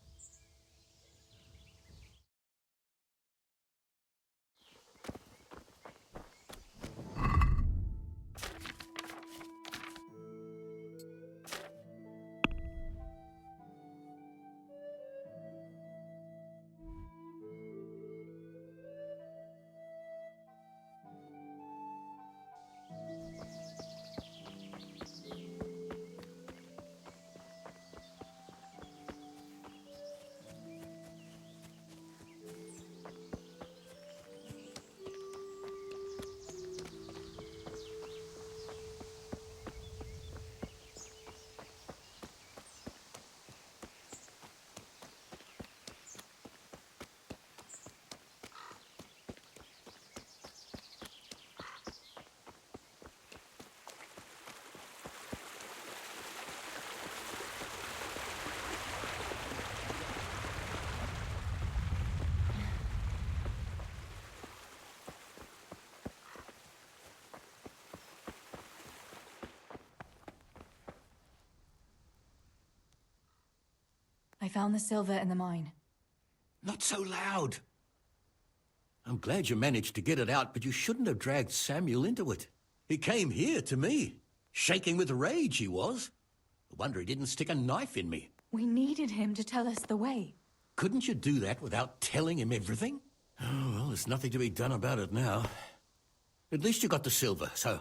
I found the silver in the mine. Not so loud. I'm glad you managed to get it out, but you shouldn't have dragged Samuel into it. He came here to me, shaking with rage he was. No wonder he didn't stick a knife in me. We needed him to tell us the way. Couldn't you do that without telling him everything? Oh, well, there's nothing to be done about it now. At least you got the silver, so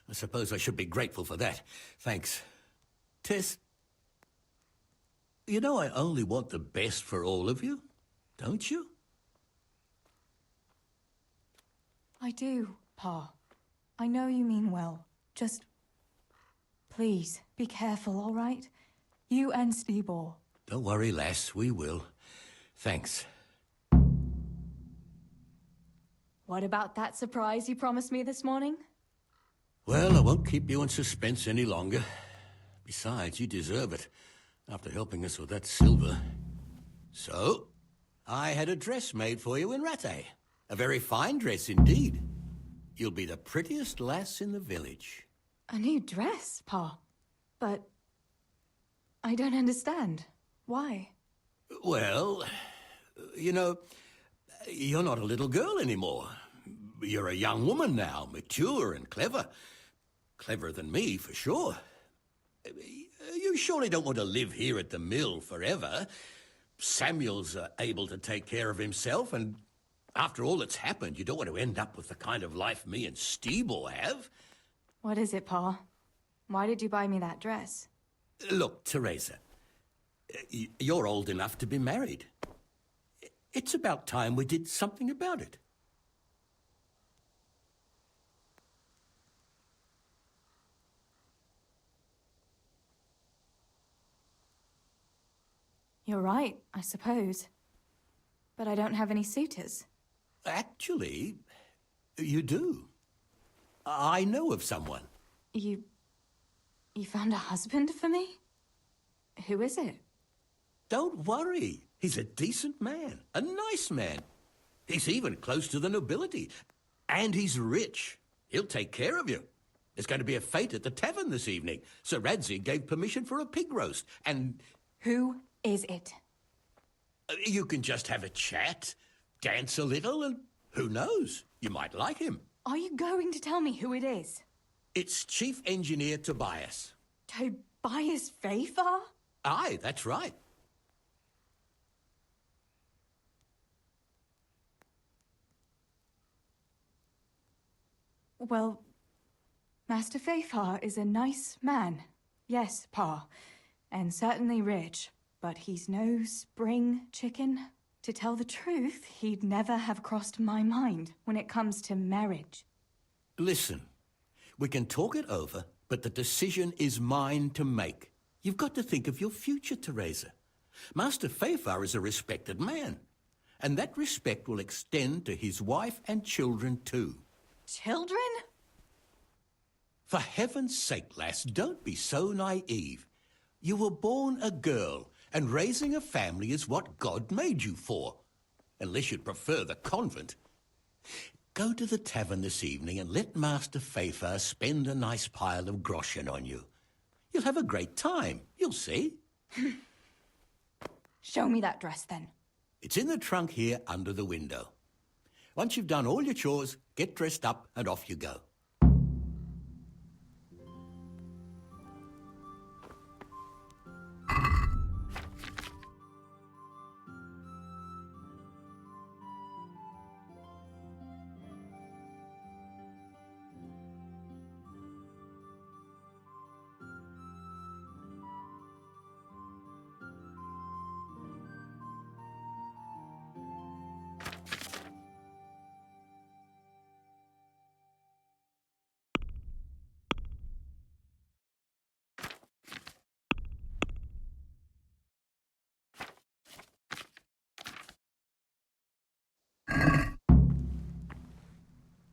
I suppose I should be grateful for that. Thanks. Tess, you know I only want the best for all of you, don't you? I do, Pa. I know you mean well. Just... please, be careful, all right? You and Stebor. Don't worry, lass, we will. Thanks. What about that surprise you promised me this morning? Well, I won't keep you in suspense any longer. Besides, you deserve it, after helping us with that silver. So, I had a dress made for you in Rattay. A very fine dress indeed. You'll be the prettiest lass in the village. A new dress, Pa. But... I don't understand. Why? Well, you know, you're not a little girl anymore. You're a young woman now, mature and clever. Cleverer than me, for sure. You surely don't want to live here at the mill forever. Samuel's able to take care of himself, and after all that's happened, you don't want to end up with the kind of life me and Stebor have. What is it, Pa? Why did you buy me that dress? Look, Teresa, you're old enough to be married. It's about time we did something about it. You're right, I suppose. But I don't have any suitors. Actually, you do. I know of someone. You found a husband for me? Who is it? Don't worry. He's a decent man. A nice man. He's even close to the nobility. And he's rich. He'll take care of you. There's going to be a fete at the tavern this evening. Sir Radzi gave permission for a pig roast, and... Who is it? You can just have a chat, dance a little, and who knows? You might like him. Are you going to tell me who it is? It's Chief Engineer Tobias. Tobias Fafar? Aye, that's right. Well, Master Fafar is a nice man. Yes, Pa. And certainly rich. But he's no spring chicken. To tell the truth, he'd never have crossed my mind when it comes to marriage. Listen, we can talk it over, but the decision is mine to make. You've got to think of your future, Teresa. Master Fayfar is a respected man, and that respect will extend to his wife and children too. Children? For heaven's sake, lass, don't be so naive. You were born a girl, and raising a family is what God made you for. Unless you'd prefer the convent. Go to the tavern this evening and let Master Fayfar spend a nice pile of groschen on you. You'll have a great time, you'll see. Show me that dress, then. It's in the trunk here under the window. Once you've done all your chores, get dressed up and off you go.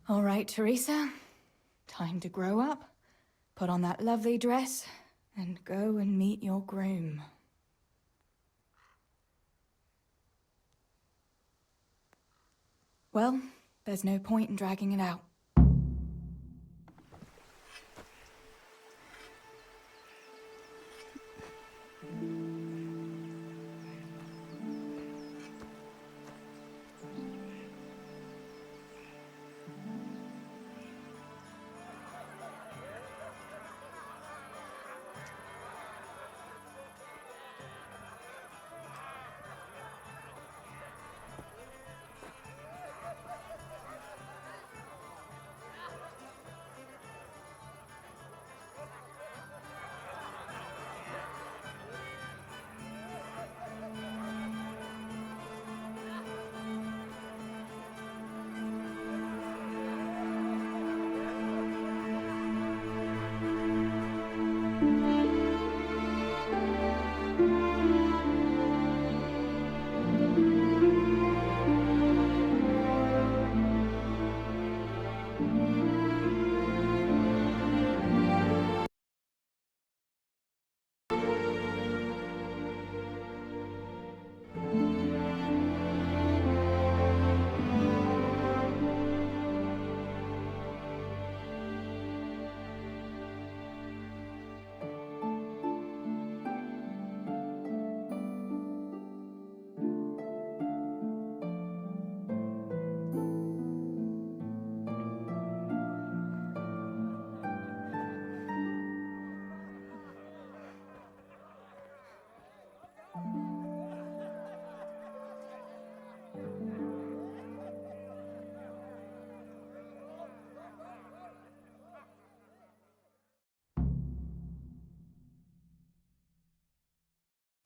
All right, Teresa. Time to grow up, put on that lovely dress, and go and meet your groom. Well, there's no point in dragging it out.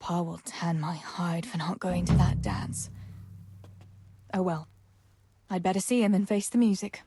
Pa will tan my hide for not going to that dance. Oh well. I'd better see him and face the music.